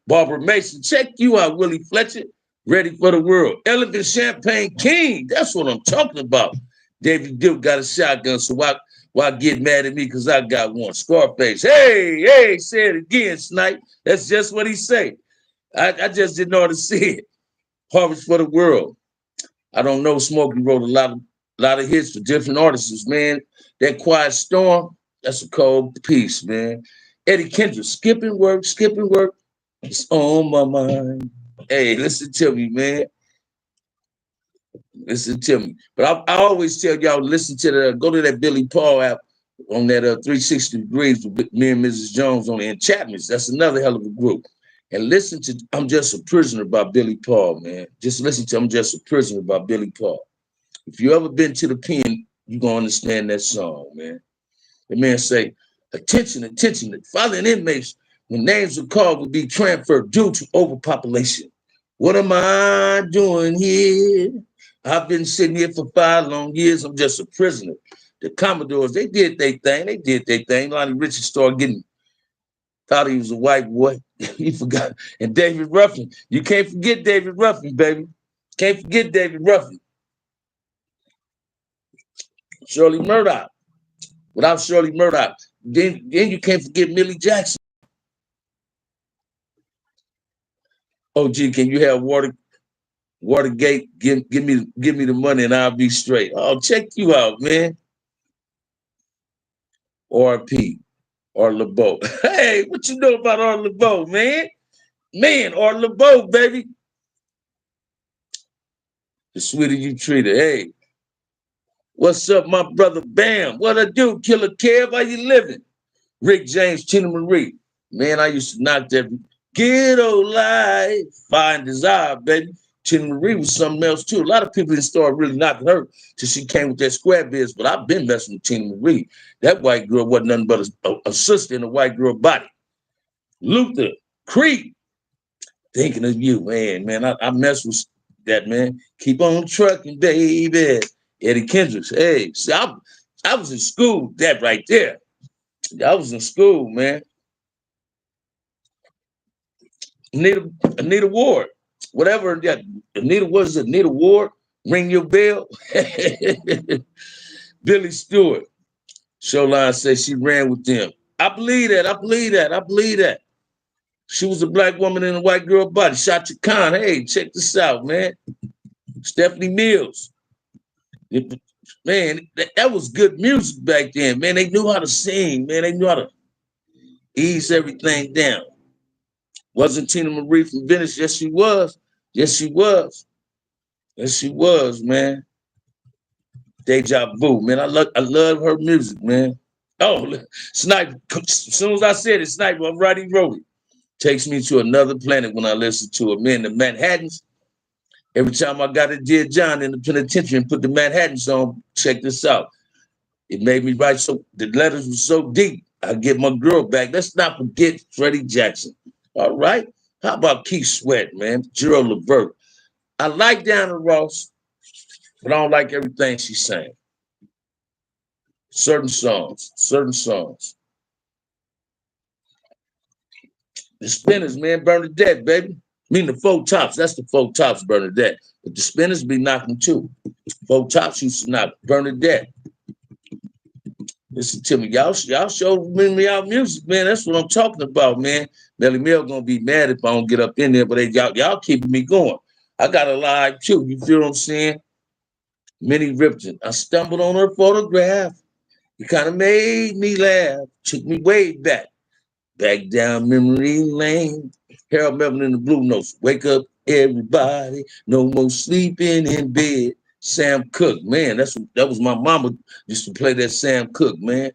Barbara Mason, check you out, Willie Fletcher. Ready for the world. Elephant Champagne King. That's what I'm talking about. David Duke got a shotgun, so why get mad at me because I got one? Scarface. Hey, say it again, Snipe. That's just what he say. I just didn't know how to see it. Harvest for the World. I don't know. Smokey wrote a lot of hits for different artists, man. That Quiet Storm, that's a cold piece, man. Eddie Kendrick, skipping work, it's on my mind. Hey, listen to me, man. Listen to me. But I always tell y'all, go to that Billy Paul app on that 360 Degrees with me and Mrs. Jones on the Enchantments. That's another hell of a group. And listen to I'm Just a Prisoner by Billy Paul, man. Just listen to I'm Just a Prisoner by Billy Paul. If you ever been to the pen, you're going to understand that song, man. The man say, attention, attention, the following inmates, when names are called, will be transferred due to overpopulation. What am I doing here? I've been sitting here for 5 long years. I'm just a prisoner. The Commodores, they did their thing. They did their thing. Lonnie Richard started thought he was a white boy. He forgot. And David Ruffin, you can't forget David Ruffin, baby. Can't forget David Ruffin. Shirley Murdoch. Without Shirley Murdoch, then you can't forget Millie Jackson. Oh, gee, can you have Watergate? Give me the money and I'll be straight. Oh, check you out, man. R.P. or LeBeau. Hey, what you know about R. LeBeau, man? Man, R. LeBeau, baby. The sweeter you treat her. Hey, what's up, my brother Bam? What I do, Killer Kev? How you living? Rick James, Tina Marie. Man, I used to knock that ghetto life, fine desire, baby. Tina Marie was something else too. A lot of people didn't start really knocking her till she came with that square biz, but I've been messing with Tina Marie. That white girl wasn't nothing but a sister in a white girl body. Luther, Creed, thinking of you, man. I mess with that, man. Keep on trucking, baby. Eddie Kendricks, hey, see, I was in school, that right there. I was in school, man. Anita Ward, whatever that Anita was, Anita Ward, ring your bell. Billy Stewart, Showline says she ran with them. I believe that. I believe that. I believe that. She was a black woman in a white girl body. Shot your Khan. Hey, check this out, man. Stephanie Mills. Man, that was good music back then. Man, they knew how to sing. Man, they knew how to ease everything down. Wasn't Tina Marie from Venice? Yes, she was. Yes, she was. Yes, she was, man. Deja Vu, man. I love her music, man. Oh, Snipe. As soon as I said it, Snipe, I'm right, he wrote it. Takes me to another planet when I listen to it. Man, the Manhattans. Every time I got a Dear John in the penitentiary and put the Manhattans on, check this out. It made me write so the letters were so deep. I get my girl back. Let's not forget Freddie Jackson. All right. How about Keith Sweat, man? Gerald Levert. I like Diana Ross, but I don't like everything she's saying. Certain songs. The Spinners, man, Bernadette, baby. I mean the Four Tops. That's the Four Tops, Bernadette. But the Spinners be knocking too. Four Tops used to knock Bernadette. Listen to me, y'all show me y'all music, man. That's what I'm talking about, man. Melly Mel gonna be mad if I don't get up in there, but y'all keeping me going. I got a live too. You feel what I'm saying? Minnie Ripton. I stumbled on her photograph. It kind of made me laugh. Took me way back down memory lane. Harold Melvin in the Blue Notes. Wake up, everybody. No more sleeping in bed. Sam Cooke, man, that was my mama used to play that Sam Cooke, man.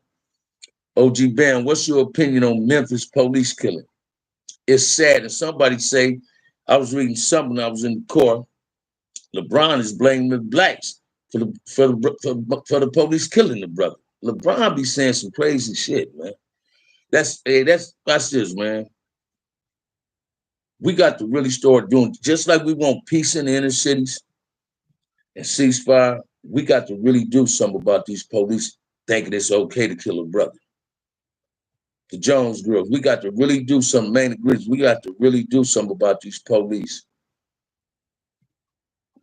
OG Bam, what's your opinion on Memphis police killing? It's sad. And somebody say, I was reading something, I was in the car. LeBron is blaming the blacks for the police killing the brother. LeBron be saying some crazy shit, man. That's this, man. We got to really start doing, just like we want peace in the inner cities and ceasefire, we got to really do something about these police thinking it's okay to kill a brother. The Jones girls, we got to really do something, man. We got to really do something about these police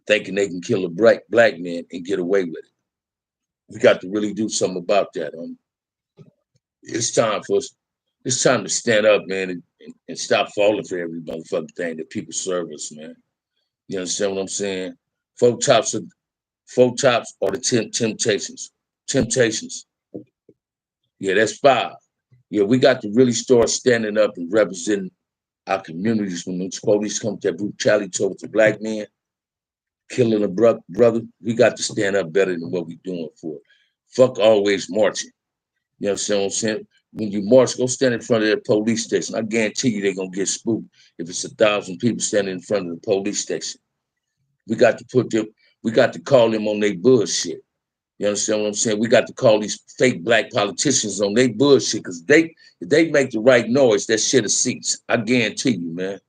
thinking they can kill a black man and get away with it. We got to really do something about that. It's time for us. It's time to stand up, man, and stop falling for every motherfucking thing that people serve us, man. You understand what I'm saying? Four tops of four tops are the temptations. Temptations. Yeah, that's five. Yeah, we got to really start standing up and representing our communities when those police come with that brutality towards the black man, killing a brother. We got to stand up better than what we doing for it. Fuck always marching. You know what I'm saying? When you march, go stand in front of that police station. I guarantee you they're gonna get spooked if it's 1,000 people standing in front of the police station. We got to put them, we got to call them on their bullshit. You understand what I'm saying? We got to call these fake black politicians on their bullshit because if they make the right noise, that shit will cease. I guarantee you, man.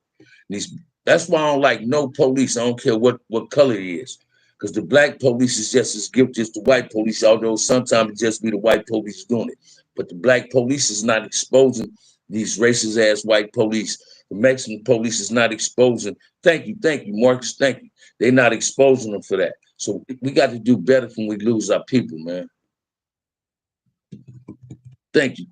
These, that's why I don't like no police. I don't care what color it is. Because the black police is just as guilty as the white police, although sometimes it just be the white police doing it. But the black police is not exposing these racist ass white police. The Mexican police is not exposing. Thank you, Marcus, thank you. They're not exposing them for that. So we got to do better when we lose our people, man. Thank you.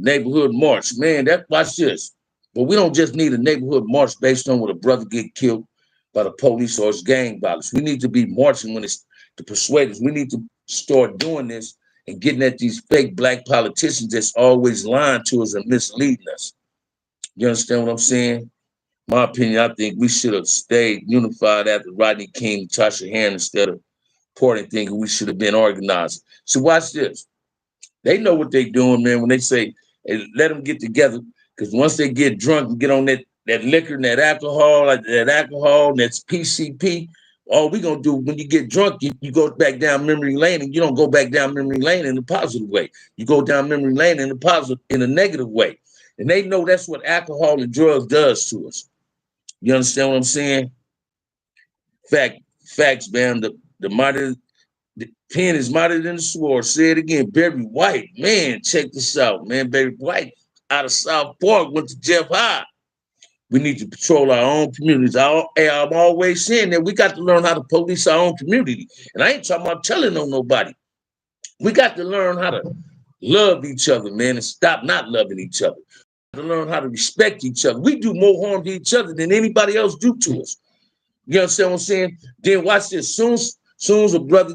Neighborhood march, man. Watch this. But we don't just need a neighborhood march based on when a brother get killed by the police or it's gang violence. We need to be marching when it's the persuaders. We need to start doing this and getting at these fake black politicians that's always lying to us and misleading us. You understand what I'm saying? My opinion, I think we should have stayed unified after Rodney King, Tasha Hand instead of Portland thinking we should have been organized. So watch this. They know what they're doing, man, when they say, hey, let them get together. Because once they get drunk and get on that liquor and that alcohol, and that's PCP, all we going to do when you get drunk, you go back down memory lane, and you don't go back down memory lane in a positive way. You go down memory lane in a negative way. And they know that's what alcohol and drugs does to us. You understand what I'm saying? Facts, man. The pen is mightier than the sword. Say it again. Barry White, man, check this out, man. Barry White out of South Park went to Jeff High. We need to patrol our own communities. I'm always saying that we got to learn how to police our own community. And I ain't talking about telling on nobody. We got to learn how to love each other, man, and stop not loving each other. To learn how to respect each other. We do more harm to each other than anybody else do to us. You understand what I'm saying? Then watch this. Soon as a brother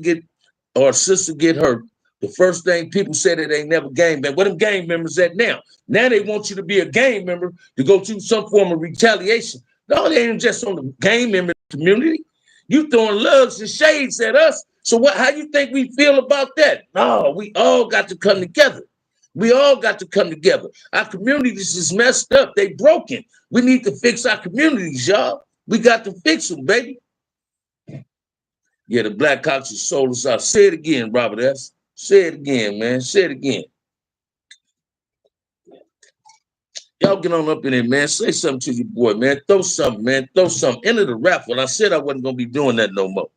or a sister get hurt, the first thing people say that they never gang member. What them gang members at now? Now they want you to be a gang member to go through some form of retaliation. No, they ain't just on the gang member community. You throwing lugs and shades at us. So how you think we feel about that? No, we all got to come together. We all got to come together. Our communities is messed up. They broken. We need to fix our communities, y'all. We got to fix them, baby. Yeah, the Blackhawks has sold us out. Say it again, Robert S. Say it again, man. Say it again. Y'all get on up in there, man. Say something to your boy, man. Throw something, man. Throw something. Enter the raffle. I said I wasn't going to be doing that no more.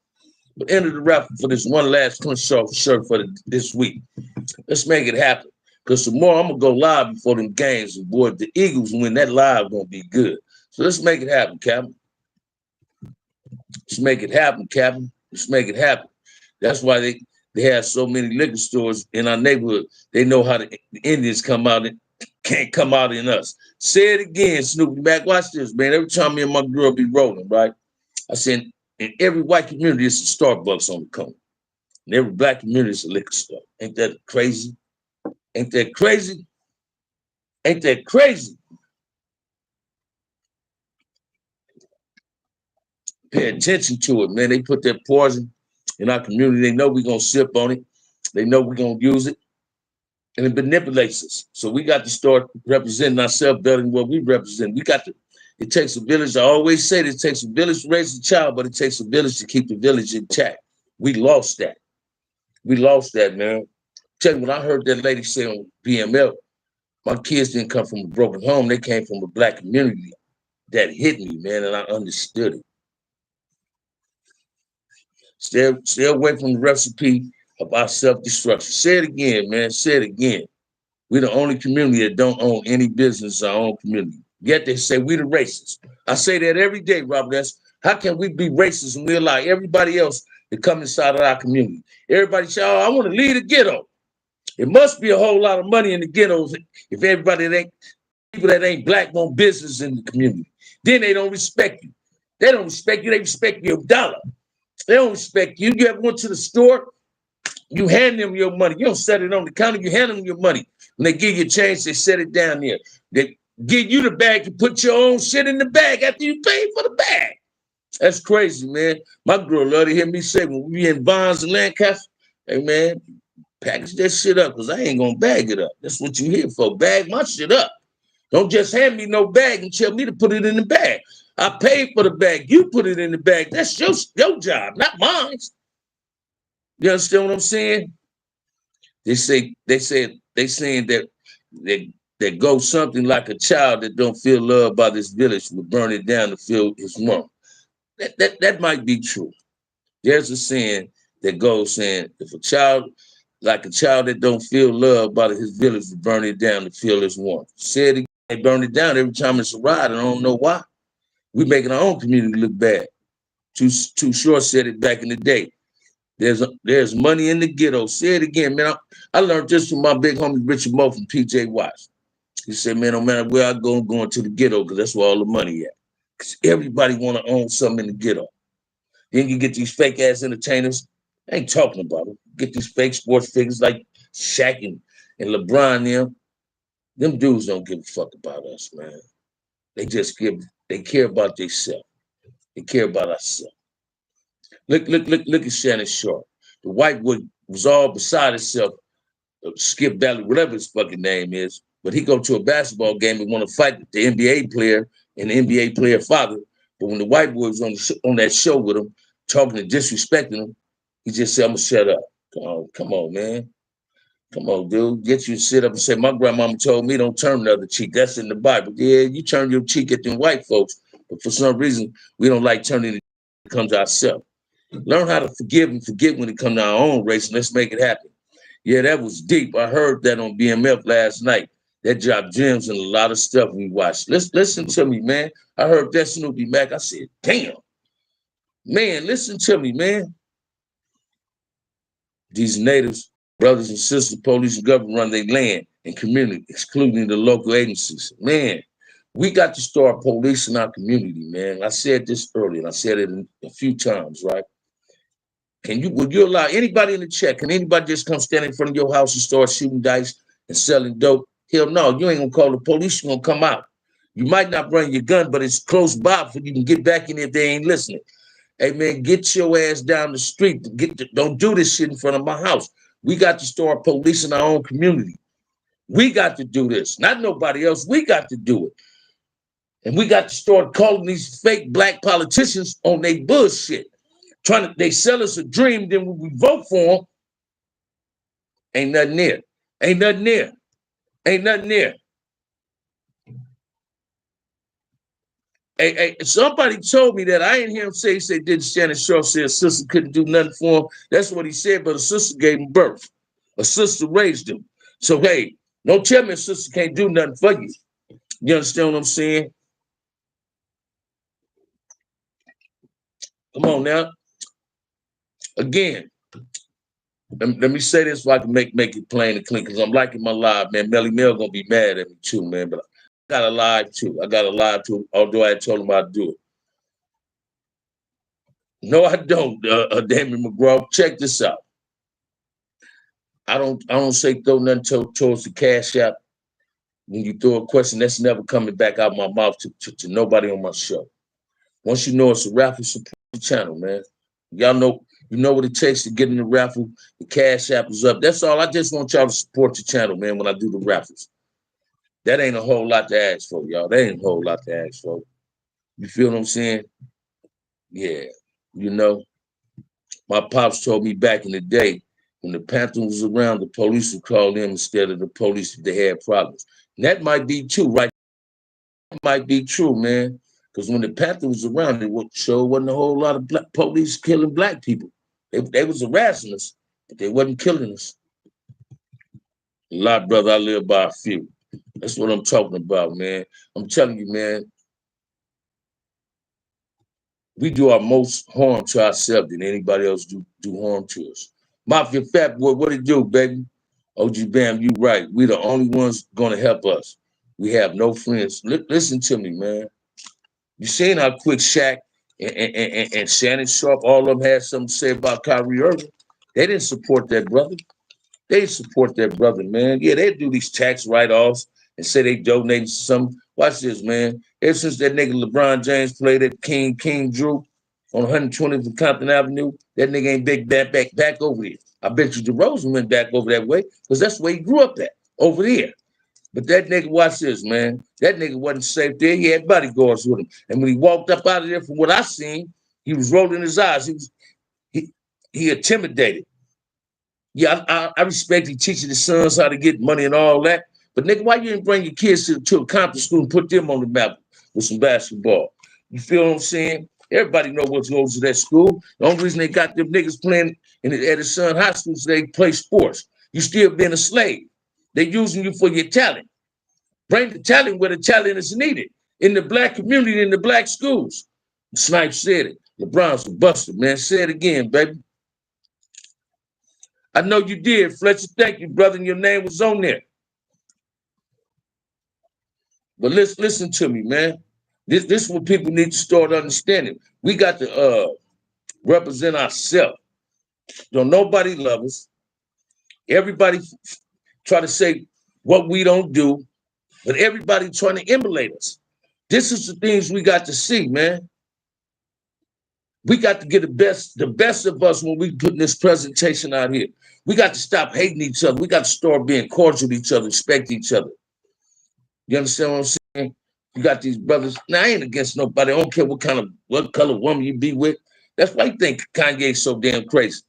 But enter the raffle for this one last Crenshaw shirt for this week. Let's make it happen. Because tomorrow I'm going to go live before them games. And boy, the Eagles win, that live going to be good. So let's make it happen, Captain. Let's make it happen, Captain. Let's make it happen. That's why they have so many liquor stores in our neighborhood. They know how the Indians come out and can't come out in us. Say it again, Snoopy Mac. Watch this, man. Every time me and my girl be rolling, right? I said, in every white community, it's a Starbucks on the corner. In every black community, it's a liquor store. Ain't that crazy? Ain't that crazy? Ain't that crazy? Pay attention to it, man. They put that poison in our community. They know we're going to sip on it. They know we're going to use it. And it manipulates us. So we got to start representing ourselves better than what we represent. It takes a village. I always say it takes a village to raise a child, but it takes a village to keep the village intact. We lost that. We lost that, man. Tell you, when I heard that lady say on BML, my kids didn't come from a broken home. They came from a black community. That hit me, man, and I understood it. Stay away from the recipe about self-destruction. Say it again, man. Say it again. We're the only community that don't own any business in our own community. Yet they say we the racists. I say that every day, Robert. How can we be racist and we allow everybody else to come inside of our community? Everybody say, oh, I want to leave the ghetto. It must be a whole lot of money in the ghettos if everybody people that ain't black want business in the community. Then they don't respect you. They don't respect you. They respect your dollar. They don't respect you. You ever went to the store? You hand them your money. You don't set it on the counter. You hand them your money. When they give you a change, they set it down there. They give you the bag. You put your own shit in the bag after you pay for the bag. That's crazy, man. My girl love to hear me say when we in Bonds and Lancaster, hey, man, package that shit up because I ain't going to bag it up. That's what you here for. Bag my shit up. Don't just hand me no bag and tell me to put it in the bag. I paid for the bag. You put it in the bag. That's your job, not mine. You understand what I'm saying? They saying that go something like a child that don't feel loved by this village will burn it down to feel his warmth. That might be true. There's a saying that goes saying if a child that don't feel loved by his village will burn it down to feel his warmth. Say it again, they burn it down every time it's a ride. I don't know why. We're making our own community look bad. Too Short said it back in the day. There's money in the ghetto. Say it again, man. I learned this from my big homie Richard Moe from PJ Watts. He said, man, no matter where I go, I'm going to the ghetto because that's where all the money at. Because everybody want to own something in the ghetto. Then you get these fake ass entertainers. I ain't talking about them. Get these fake sports figures like Shaq and LeBron. Them dudes don't give a fuck about us, man. They care about themselves. They care about ourselves. Look at Shannon Sharp. The white boy was all beside himself, Skip Bayless, whatever his fucking name is. But he go to a basketball game and want to fight the NBA player and the NBA player father. But when the white boy was on that show with him, talking and disrespecting him, he just said, I'm gonna shut up. Come on, man. Come on, dude. Get you to sit up and say, my grandmama told me don't turn the other cheek. That's in the Bible. Yeah, you turn your cheek at them white folks. But for some reason, we don't like turning it when it comes to ourselves. Learn how to forgive and forget when it comes to our own race, and let's make it happen. Yeah, that was deep. I heard that on BMF last night. That dropped gems and a lot of stuff we watched. Listen to me, man. I heard that Snoopy Mac. I said, damn. Man, listen to me, man. These natives, brothers and sisters, police and government run their land and community, excluding the local agencies. Man, we got to start policing our community, man. I said this earlier, and I said it a few times, right? Would you allow anybody in the chat? Can anybody just come stand in front of your house and start shooting dice and selling dope? Hell no, you ain't gonna call the police, you're gonna come out. You might not bring your gun, but it's close by for you can get back in if they ain't listening. Hey man, get your ass down the street. Don't do this shit in front of my house. We got to start policing our own community. We got to do this, not nobody else. We got to do it. And we got to start calling these fake black politicians on their bullshit. They sell us a dream, then when we vote for them, ain't nothing there. Ain't nothing there. Ain't nothing there. Hey, somebody told me that. I didn't hear him say, he said, didn't Shannon Sharp say a sister couldn't do nothing for him? That's what he said, but a sister gave him birth. A sister raised him. So, hey, don't tell me a sister can't do nothing for you. You understand what I'm saying? Come on now. Again, let me say this so I can make it plain and clean, because I'm liking my live, man. Melly Mel gonna be mad at me too, man. But I got a live too, although I told him I'd do it. No, I don't, Damien McGraw. Check this out. I don't say throw nothing towards the cash app. When you throw a question, that's never coming back out my mouth to nobody on my show. Once you know it's a raffle, support the channel, man. Y'all know, you know what it takes to get in the raffle. The cash app is up. That's all. I just want y'all to support the channel, man, when I do the raffles. That ain't a whole lot to ask for, y'all. That ain't a whole lot to ask for. You feel what I'm saying? Yeah. You know, my pops told me back in the day, when the Panther was around, the police would call them instead of the police if they had problems. And that might be true, right? That might be true, man. Because when the Panther was around, it wasn't a whole lot of police killing black people. They was harassing us, but they wasn't killing us. A lot, brother, I live by a few. That's what I'm talking about, man. I'm telling you, man, we do our most harm to ourselves than anybody else do harm to us. Mafia Fat Boy, what it do, baby? OG Bam, you right. We the only ones gonna help us. We have no friends. Listen to me, man. You seen how quick Shaq and Shannon Sharp, all of them had something to say about Kyrie Irving. They didn't support that brother. They support that brother, man. Yeah, they do these tax write-offs and say they donated some. Watch this, man. Ever since that nigga LeBron James played at King Drew on 120th and Compton Avenue, that nigga ain't back over there. I bet you DeRozan went back over that way because that's where he grew up at, over there. But that nigga, watch this, man. That nigga wasn't safe there. He had bodyguards with him. And when he walked up out of there, from what I seen, he was rolling his eyes. He intimidated. Yeah, I respect he teaching his sons how to get money and all that. But nigga, why you didn't bring your kids to a Compton school and put them on the map with some basketball? You feel what I'm saying? Everybody know what goes to that school. The only reason they got them niggas playing at his son high school is they play sports. You still being a slave. They using you for your talent. Bring the talent where the talent is needed. In the black community, in the black schools. Snipes said it. LeBron's a buster, man. Say it again, baby. I know you did, Fletcher. Thank you, brother. And your name was on there. But listen to me, man. This is what people need to start understanding. We got to represent ourselves. Don't nobody love us. Everybody try to say what we don't do, but everybody trying to emulate us. This is the things we got to see, man. We got to get the best of us when we putting this presentation out here. We got to stop hating each other. We got to start being cordial to each other, respect each other. You understand what I'm saying? You got these brothers. Now, I ain't against nobody. I don't care what color woman you be with. That's why you think Kanye's so damn crazy.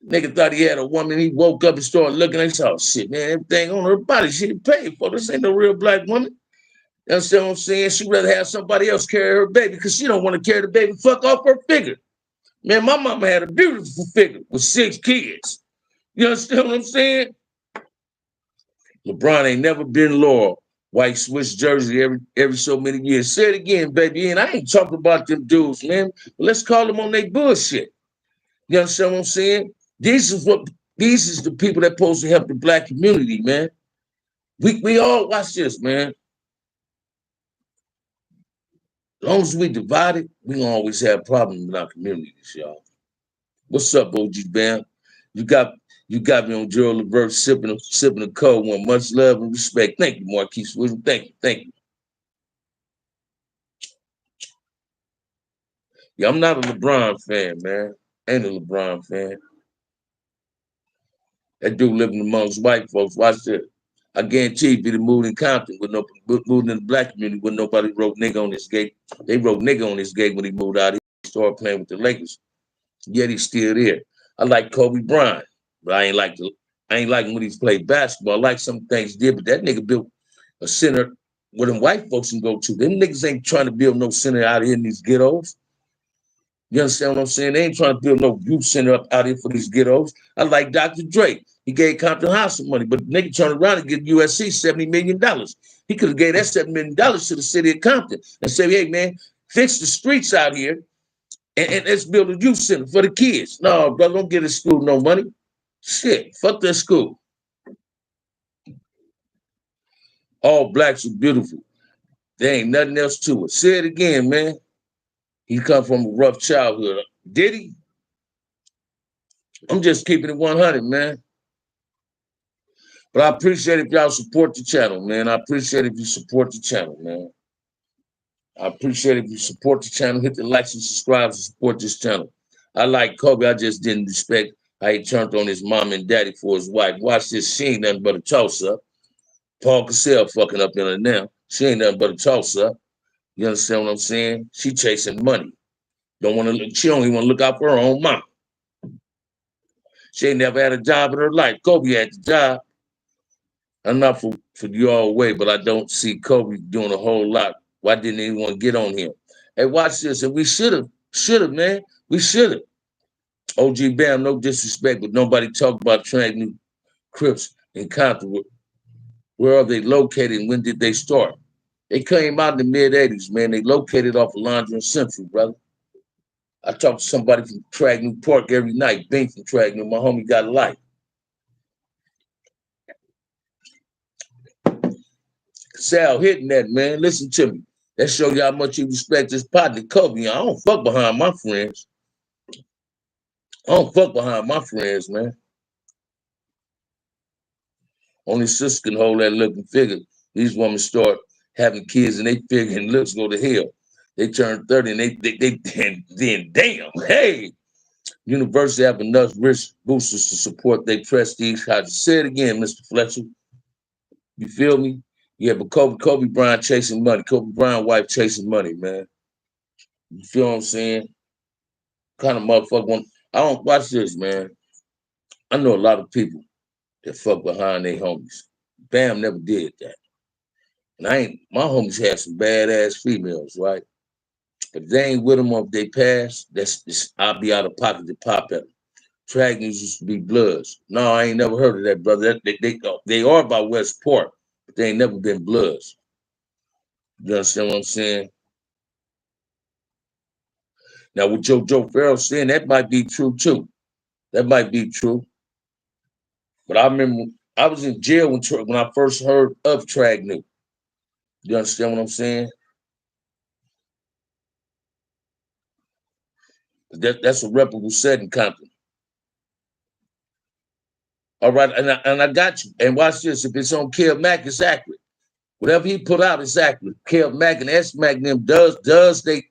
Nigga thought he had a woman. He woke up and started looking at oh shit, man, everything on her body she paid for. This ain't no real black woman. You understand what I'm saying? She'd rather have somebody else carry her baby because she don't want to carry the baby. Fuck off her figure. Man, my mama had a beautiful figure with 6 kids. You understand what I'm saying? LeBron ain't never been loyal. White Swiss jersey every so many years. Say it again, baby. And I ain't talking about them dudes, man. But let's call them on their bullshit. You understand what I'm saying? These is the people that supposed to help the black community, man. We all watch this, man. As long as we divided, we gonna always have problems in our communities, y'all. What's up, OG Bam? You got me on Gerald Levert sipping a cold one. Much love and respect. Thank you, Marquise Williams. Thank you. Yeah, I'm not a LeBron fan, man. Ain't a LeBron fan. That dude living amongst white folks. Watch this. I guarantee if he'd moved in Compton moved in the black community when nobody wrote nigga on his gate. They wrote nigga on his gate when he moved out. He started playing with the Lakers. Yet he's still there. I like Kobe Bryant, but I ain't like when he played basketball. I like some things he did, but that nigga built a center where them white folks can go to. Them niggas ain't trying to build no center out here in these ghettos. You understand what I'm saying? They ain't trying to build no youth center up out here for these ghettos. I like Dr. Dre. He gave Compton House some money, but the nigga turned around and give USC $70 million. He could have gave that $7 million to the city of Compton and said, hey, man, fix the streets out here and let's build a youth center for the kids. No, brother, don't give the school no money. Shit, fuck that school. All blacks are beautiful. There ain't nothing else to it. Say it again, man. He come from a rough childhood. Did he? I'm just keeping it 100, man. But I appreciate if y'all support the channel, man. I appreciate if you support the channel, man. I appreciate if you support the channel. Hit the likes and subscribe to support this channel. I like Kobe. I just didn't respect how he turned on his mom and daddy for his wife. Watch this. She ain't nothing but a toss-up. Paul Cassell fucking up in her now. She ain't nothing but a toss-up. You understand what I'm saying? She chasing money. She don't even want to look out for her own mom. She ain't never had a job in her life. Kobe had the job. I'm not for you all way, but I don't see Kobe doing a whole lot. Why didn't anyone get on him? Hey, watch this. And we should have, man. We should have. OG Bam, no disrespect, but nobody talked about New Crips in Compton. Where are they located and when did they start? They came out in the mid-'80s, man. They located off of Laundry Central, brother. I talk to somebody from New Park every night. Bing from New. My homie got a life. Sal hitting that, man. Listen to me. That show you how much you respect his partner, Kobe. I don't fuck behind my friends. I don't fuck behind my friends, man. Only sister can hold that looking figure. These women start having kids and they figure and looks go to hell. They turn 30 and then damn, hey, university have enough rich boosters to support their prestige. How to say it again, Mr. Fletcher? You feel me? Yeah, but Kobe Bryant chasing money. Kobe Bryant wife chasing money, man. You feel what I'm saying? Kind of motherfucker. I don't watch this, man. I know a lot of people that fuck behind their homies. Bam never did that. And my homies had some badass females, right? But if they ain't with them or if they pass, I'll be out of pocket to pop at them. Track news used to be Bloods. No, I ain't never heard of that, brother. They are by West Park, but they ain't never been Bloods. You understand what I'm saying? Now, what Joe Farrell saying, that might be true too. That might be true. But I remember I was in jail when I first heard of Track New. You understand what I'm saying? That's a reputable set in Compton. All right, and I got you. And watch this. If it's on Kev Mack, it's accurate. Whatever he put out is accurate. Kev Mack and S Mac them does they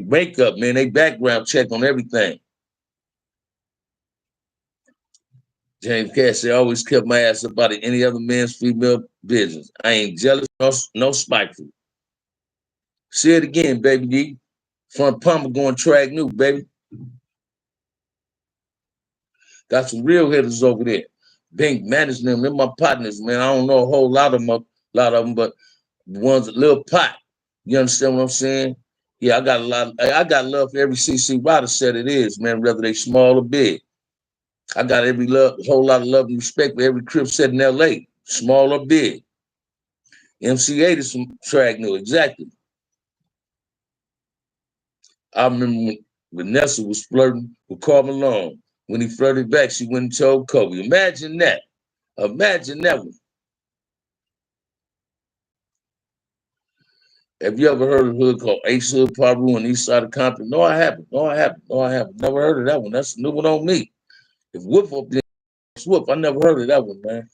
makeup, man. They background check on everything. James Cass said, I always kept my ass about any other man's female business. I ain't jealous, no spiteful. Say it again, baby D. Front Palmer going Track New, baby. Got some real hitters over there. Bink Management, they're my partners, man. I don't know a whole lot of them, but the ones that Lil Pot. You understand what I'm saying? Yeah, I got love for every CC Rider set it is, man, whether they small or big. I got a whole lot of love and respect for every crib set in LA, small or big. MC8 is some Track New, exactly. I remember when Vanessa was flirting with Karl Malone. When he flirted back, she went and told Kobe. Imagine that. Imagine that one. Have you ever heard of a hood called Ace Hood, Paru, on the east side of Compton? No, I haven't. Never heard of that one. That's a new one on me. If Whoop up there, Whoop, I never heard of that one, man.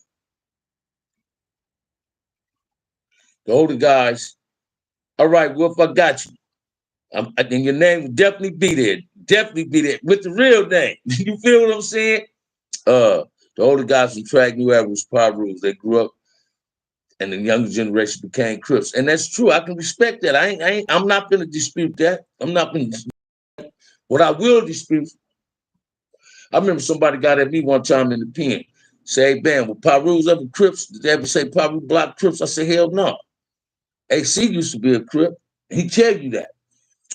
The older guys, all right, Whoop, I got you. I think your name will definitely be there. Definitely be there with the real name. You feel what I'm saying? The older guys from Track New Era was Paru. They grew up and the younger generation became Crips. And that's true. I can respect that. I'm not gonna dispute that. I'm not gonna what I will dispute. I remember somebody got at me one time in the pen. Say, hey, man, with Paru's ever Crips, did they ever say Paru block Crips? I said, hell no. AC used to be a Crip. He tell you that.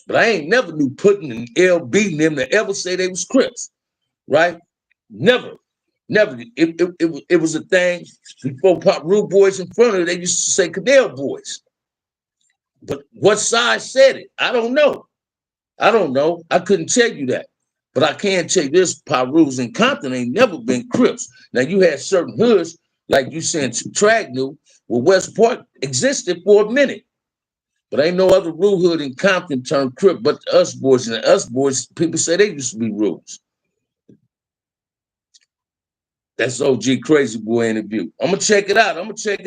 But I ain't never knew Puddin' and LB and them to ever say they was Crips. Right? Never. Never. It was a thing before Paru boys in front of it, they used to say Cadell boys. But what side said it? I don't know. I couldn't tell you that. But I can tell you this, Paru's and Compton ain't never been Crips. Now, you had certain hoods, like you said, Track New, where West Point existed for a minute. But ain't no other Rue hood in Compton turned Crip but the Us Boys. And the Us Boys, people say they used to be Rues. That's OG Crazy Boy interview. I'm going to check it out. I'm going to check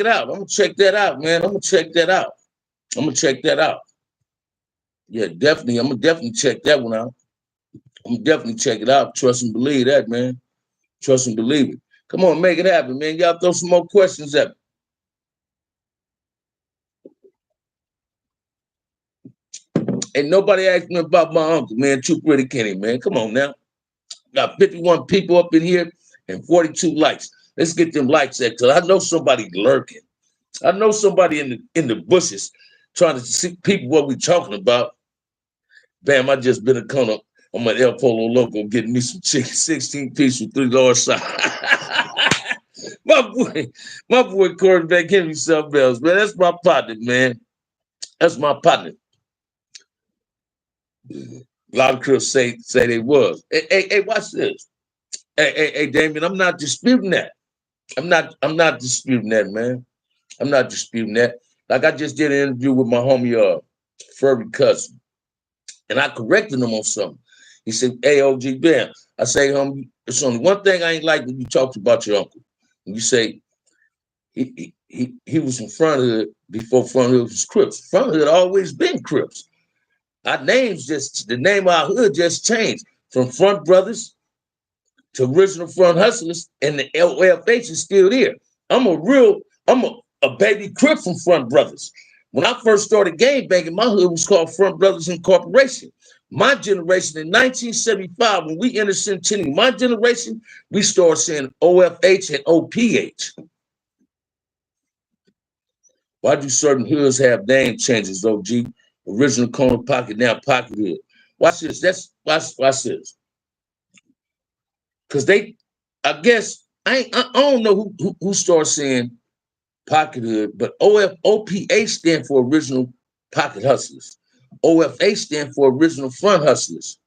that out, man. I'm going to check that out. Yeah, definitely. I'm going to definitely check that one out. I'm going to definitely check it out. Trust and believe that, man. Trust and believe it. Come on, make it happen, man. Y'all throw some more questions at me. Ain't nobody asked me about my uncle, man. Too Pretty Kenny, man. Come on now. Got 51 people up in here and 42 likes. Let's get them likes at, because I know somebody lurking. I know somebody in the bushes trying to see people what we talking about. Bam, I just been a corner on my El Polo Loco getting me some chicken, 16 piece with $3 side. my boy quarterback Henry something else, man. That's my partner, man. That's my partner. A lot of Crips say they was. Hey, watch this. Hey, Damien, I'm not disputing that. I'm not disputing that, man. I'm not disputing that. Like I just did an interview with my homie, furry cousin, and I corrected him on something. He said, "Hey, OG Ben," I say, homie, it's only one thing I ain't like when you talked about your uncle. And you say he was from Front Hood before Front Hood was Crips. Front Hood always been Crips. Our names just, the name of our hood just changed from Front Brothers to Original Front Hustlers, and the LFH is still there. I'm a baby Crip from Front Brothers. When I first started game banging, my hood was called Front Brothers Incorporation. My generation in 1975, when we entered Centennial, my generation, we started saying OFH and OPH. Why do certain hoods have name changes, OG? Original Corner Pocket, now Pocket Hood. Watch this. Watch this. Because I guess, I don't know who starts saying Pocket Hood, but OPH stand for Original Pocket Hustlers. OFH stand for Original Front Hustlers.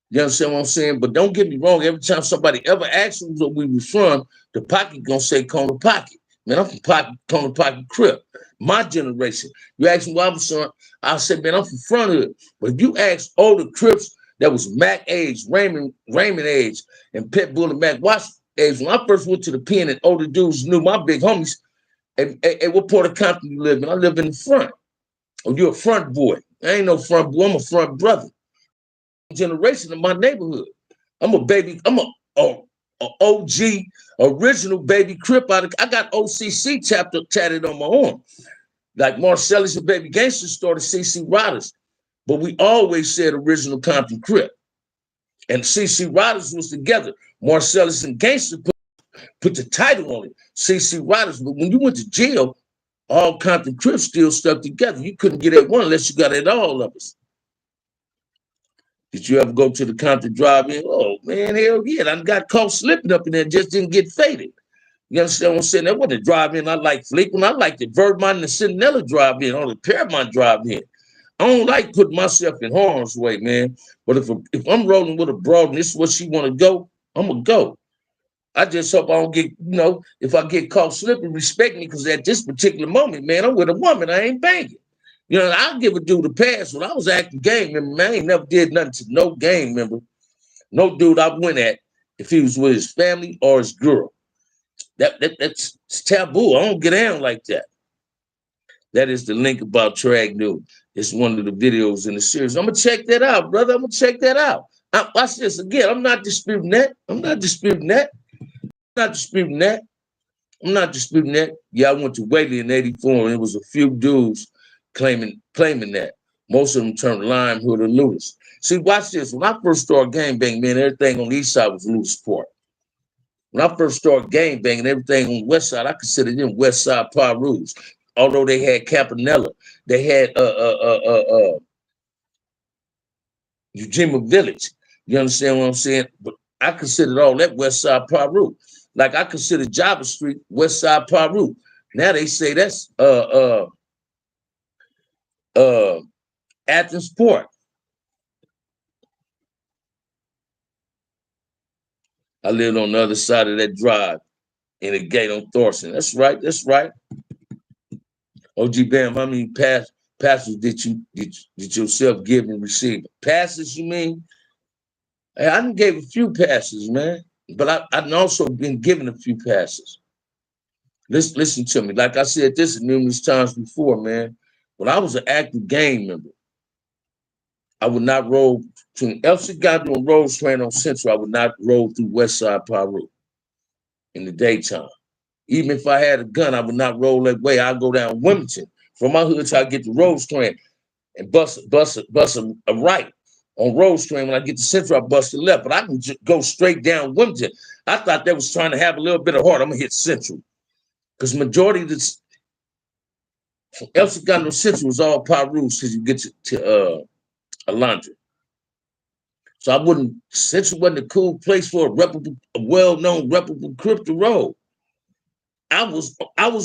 You understand what I'm saying? But don't get me wrong. Every time somebody ever asks me where we was from, the pocket gonna say Corner Pocket. Man, I'm from Corner Pocket Crip. My generation. You ask me where I'm from, I'll say, man, I'm from Front Hood. But if you ask older Crips that was Mac age, Raymond age, and Pitbull and Mac Watts age, when I first went to the pen and older dudes knew my big homies, hey, what part of Compton you live in? I live in the front. Oh, you're a front boy. I ain't no front boy. I'm a front brother. Generation in my neighborhood. I'm a OG original baby Crip out of. I got OCC chapter tatted on my arm. Like Marcellus and Baby Gangster started CC Riders, but we always said original Compton Crip. And CC Riders was together. Marcellus and Gangster put the title on it, CC Riders. But when you went to jail, all Compton Crips still stuck together. You couldn't get at one unless you got at all of us. Did you ever go to the Compton drive-in? Oh, man, hell yeah. I got caught slipping up in there, just didn't get faded. You understand what I'm saying? That wasn't a drive-in I like Fleetwood. I like the Vermont and the Centinela drive-in or the Paramount drive-in. I don't like putting myself in harm's way, man. But if I'm rolling with a broad and this is what she want to go, I'm going to go. I just hope I don't get, if I get caught slipping, respect me, because at this particular moment, man, I'm with a woman. I ain't banging. I'll give a dude a pass. When I was acting game member, man, I ain't never did nothing to no game member. No dude I went at if he was with his family or his girl. That's taboo. I don't get down like that. That is the link about Trag New. It's one of the videos in the series. I'm going to check that out, brother. I'm going to check that out. Watch this again. I'm not disputing that. I'm not disputing that. Yeah, I went to Whaley in 84, and it was a few dudes claiming that. Most of them turned Lime Hood or Lewis. See, watch this. When I first started gang banging, man, everything on the east side was Lewis Park. When I first started gang banging, everything on the west side, I considered them West Side Pirus. Although they had Campanella, they had Ujima Village. You understand what I'm saying? But I considered all that West Side Piru. Like I consider Java Street West Side Piru. Now they say that's Athens Port. I lived on the other side of that drive in a gate on Thorson. That's right. OG Bam, how many passes did yourself give and receive? Passes, you mean? Hey, I done gave a few passes, man. But I've also been given a few passes. Listen to me. Like I said this numerous times before, man. When I was an active gang member, I would not roll between Elsie got on Rose Train on Central. I would not roll through West Side Piru in the daytime. Even if I had a gun, I would not roll that way. I'd go down Wilmington. From my hood till I get to Rose Train and bust a right on Rose Train. When I get to Central, I bust a left. But I can just go straight down Wilmington. I thought they was trying to have a little bit of heart. I'm going to hit Central. Because majority of this from El Segundo Central was all Pirus because you get to Alondra. So I wouldn't, Central wasn't a cool place for a well-known reputable Crip to roll. I was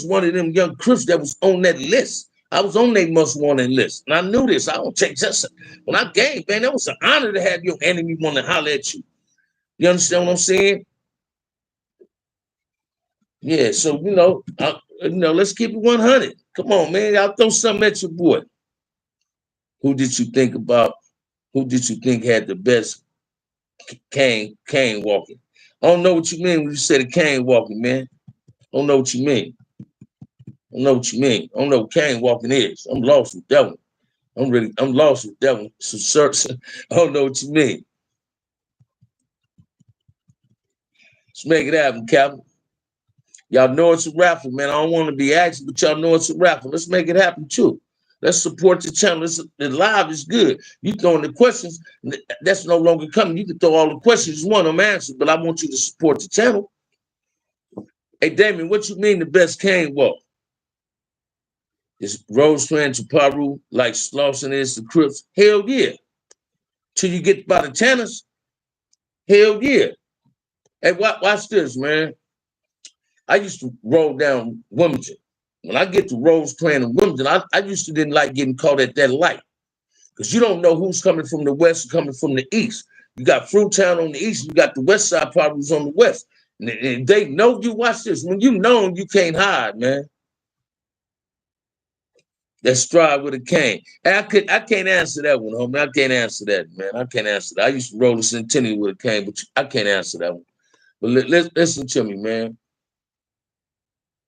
one of them young Crips that was on that list. I was on their most wanted list. And I knew this. I don't take that. When I gang, man, that was an honor to have your enemy want to holler at you. You understand what I'm saying? Yeah, so let's keep it 100. Come on, man. Y'all throw something at your boy. Who did you think about? Who did you think had the best cane walking? I don't know what you mean when you say the cane walking, man. I don't know what you mean. I don't know what you mean. I don't know what cane walking is. I'm lost with that one. I'm lost with that one. So, sir, I don't know what you mean. Let's make it happen, Captain. Y'all know it's a raffle, man. I don't want to be asking, but y'all know it's a raffle. Let's make it happen too. Let's support the channel. The live is good. You throwing the questions, that's no longer coming. You can throw all the questions you want them answered, but I want you to support the channel. Hey, Damien, what you mean the best cane walk? Is Rose Tran to Paru like Slauson is to Crips? Hell yeah. Till you get by the Tanners? Hell yeah. Hey, watch this, man. I used to roll down Wilmington. When I get to Rose Clan and Wilmington, I used to didn't like getting caught at that light because you don't know who's coming from the west and coming from the east. You got Fruitown on the east, you got the west side problems on the west. And they know you. Watch this. When you know them, you can't hide, man. That stride with a cane. I can't answer that one, homie. I can't answer that, man. I can't answer that. I used to roll a Centennial with a cane, but I can't answer that one. But listen to me, man.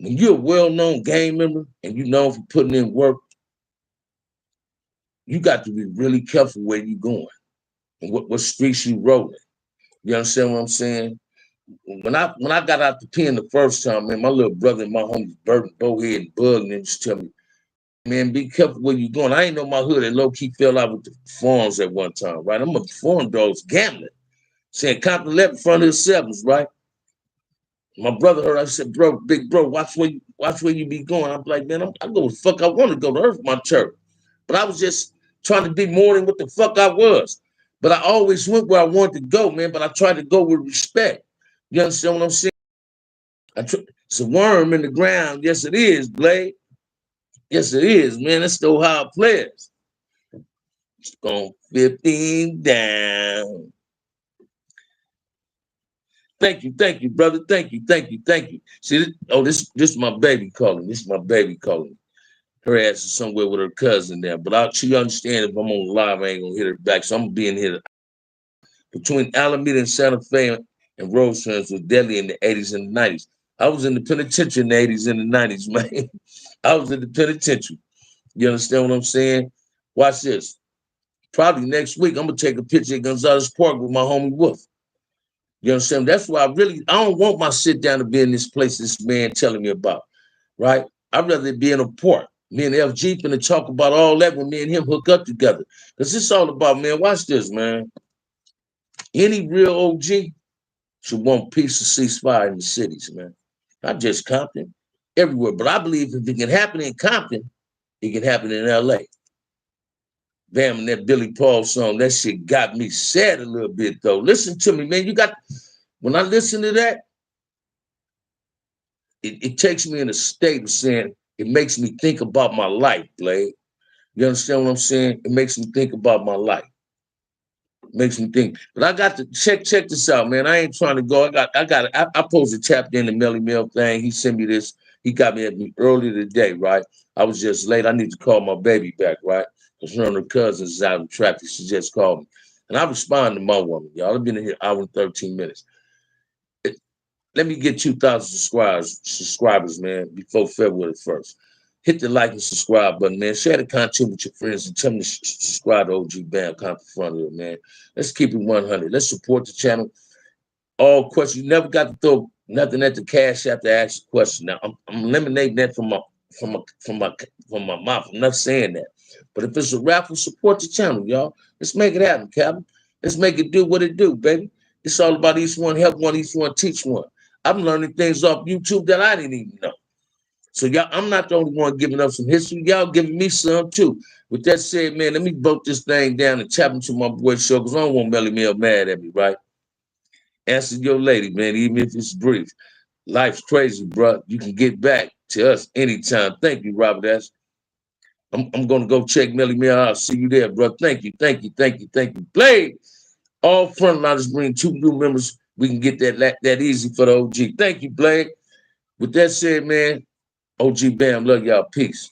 When you're a well-known gang member and you're known for putting in work, you got to be really careful where you're going and what streets you rolling. You understand what I'm saying? When I got out the pen the first time, man, my little brother and my homies Burton, Bowhead, and Bug, and they just tell me, man, be careful where you going. I ain't know my hood and low-key fell out with the farms at one time, right? I'm a farm dogs gambling. Saying Compton left in front of the sevens, right? My brother heard, I said, bro, big bro, watch where you be going. I'm like, man, I go where the fuck I want to go to earth my church. But I was just trying to be more than what the fuck I was. But I always went where I wanted to go, man. But I tried to go with respect. You understand what I'm saying? It's a worm in the ground. Yes, it is, Blade. Yes, it is, man. That's the Ohio players. It's going 15 down. Thank you, brother. Thank you. See, this is my baby calling. This is my baby calling. Her ass is somewhere with her cousin there. But she understand if I'm on the live, I ain't gonna hit her back. So I'm gonna be in here. Between Alameda and Santa Fe and Rosecrans was deadly in the 80s and the 90s. I was in the penitentiary in the 80s and the 90s, man. I was in the penitentiary. You understand what I'm saying? Watch this. Probably next week, I'm gonna take a picture at Gonzales Park with my homie Wolf. You understand? That's why I don't want my sit down to be in this place this man telling me about, right? I'd rather be in a park. Me and FG finna talk about all that when me and him hook up together. Because it's all about, man, watch this, man. Any real OG should want peace and ceasefire in the cities, man. Not just Compton, everywhere. But I believe if it can happen in Compton, it can happen in LA. Bam, and that Billy Paul song, that shit got me sad a little bit, though. Listen to me, man. When I listen to that, it takes me in a state of saying, it makes me think about my life, Blade. You understand what I'm saying? It makes me think about my life. It makes me think. But I got to check this out, man. I ain't trying to go. I posted tapped in the Melly Mill thing. He sent me this. He got me at me earlier today, right? I was just late. I need to call my baby back, right? Because one of her cousins is out in traffic. She just called me. And I responded to my woman, y'all. I've been in here hour and 13 minutes. Let me get 2,000 subscribers, man, before February 1st. Hit the like and subscribe button, man. Share the content with your friends and tell them to subscribe to OG Bam, come in front of it, man. Let's keep it 100. Let's support the channel. All questions. You never got to throw nothing at the cash app to ask a question. Now, I'm eliminating that from my mouth. I'm not saying that. But if it's a raffle, support the channel, y'all. Let's make it happen, Captain. Let's make it do what it do, baby. It's all about each one help one, each one teach one. I'm learning things off YouTube that I didn't even know. So y'all, I'm not the only one giving up some history. Y'all giving me some too. With that said, man, let me bolt this thing down and tap into my boy's show because I don't want Melly Mill mad at me, right? Answer your lady, man, even if it's brief. Life's crazy, bro. You can get back to us anytime. Thank you, Robert S. I'm gonna go check Melly Mill out. See you there, bro. Thank you. Blade. All frontliners bring 2 new members. We can get that easy for the OG. Thank you, Blade. With that said, man, OG Bam, love y'all. Peace.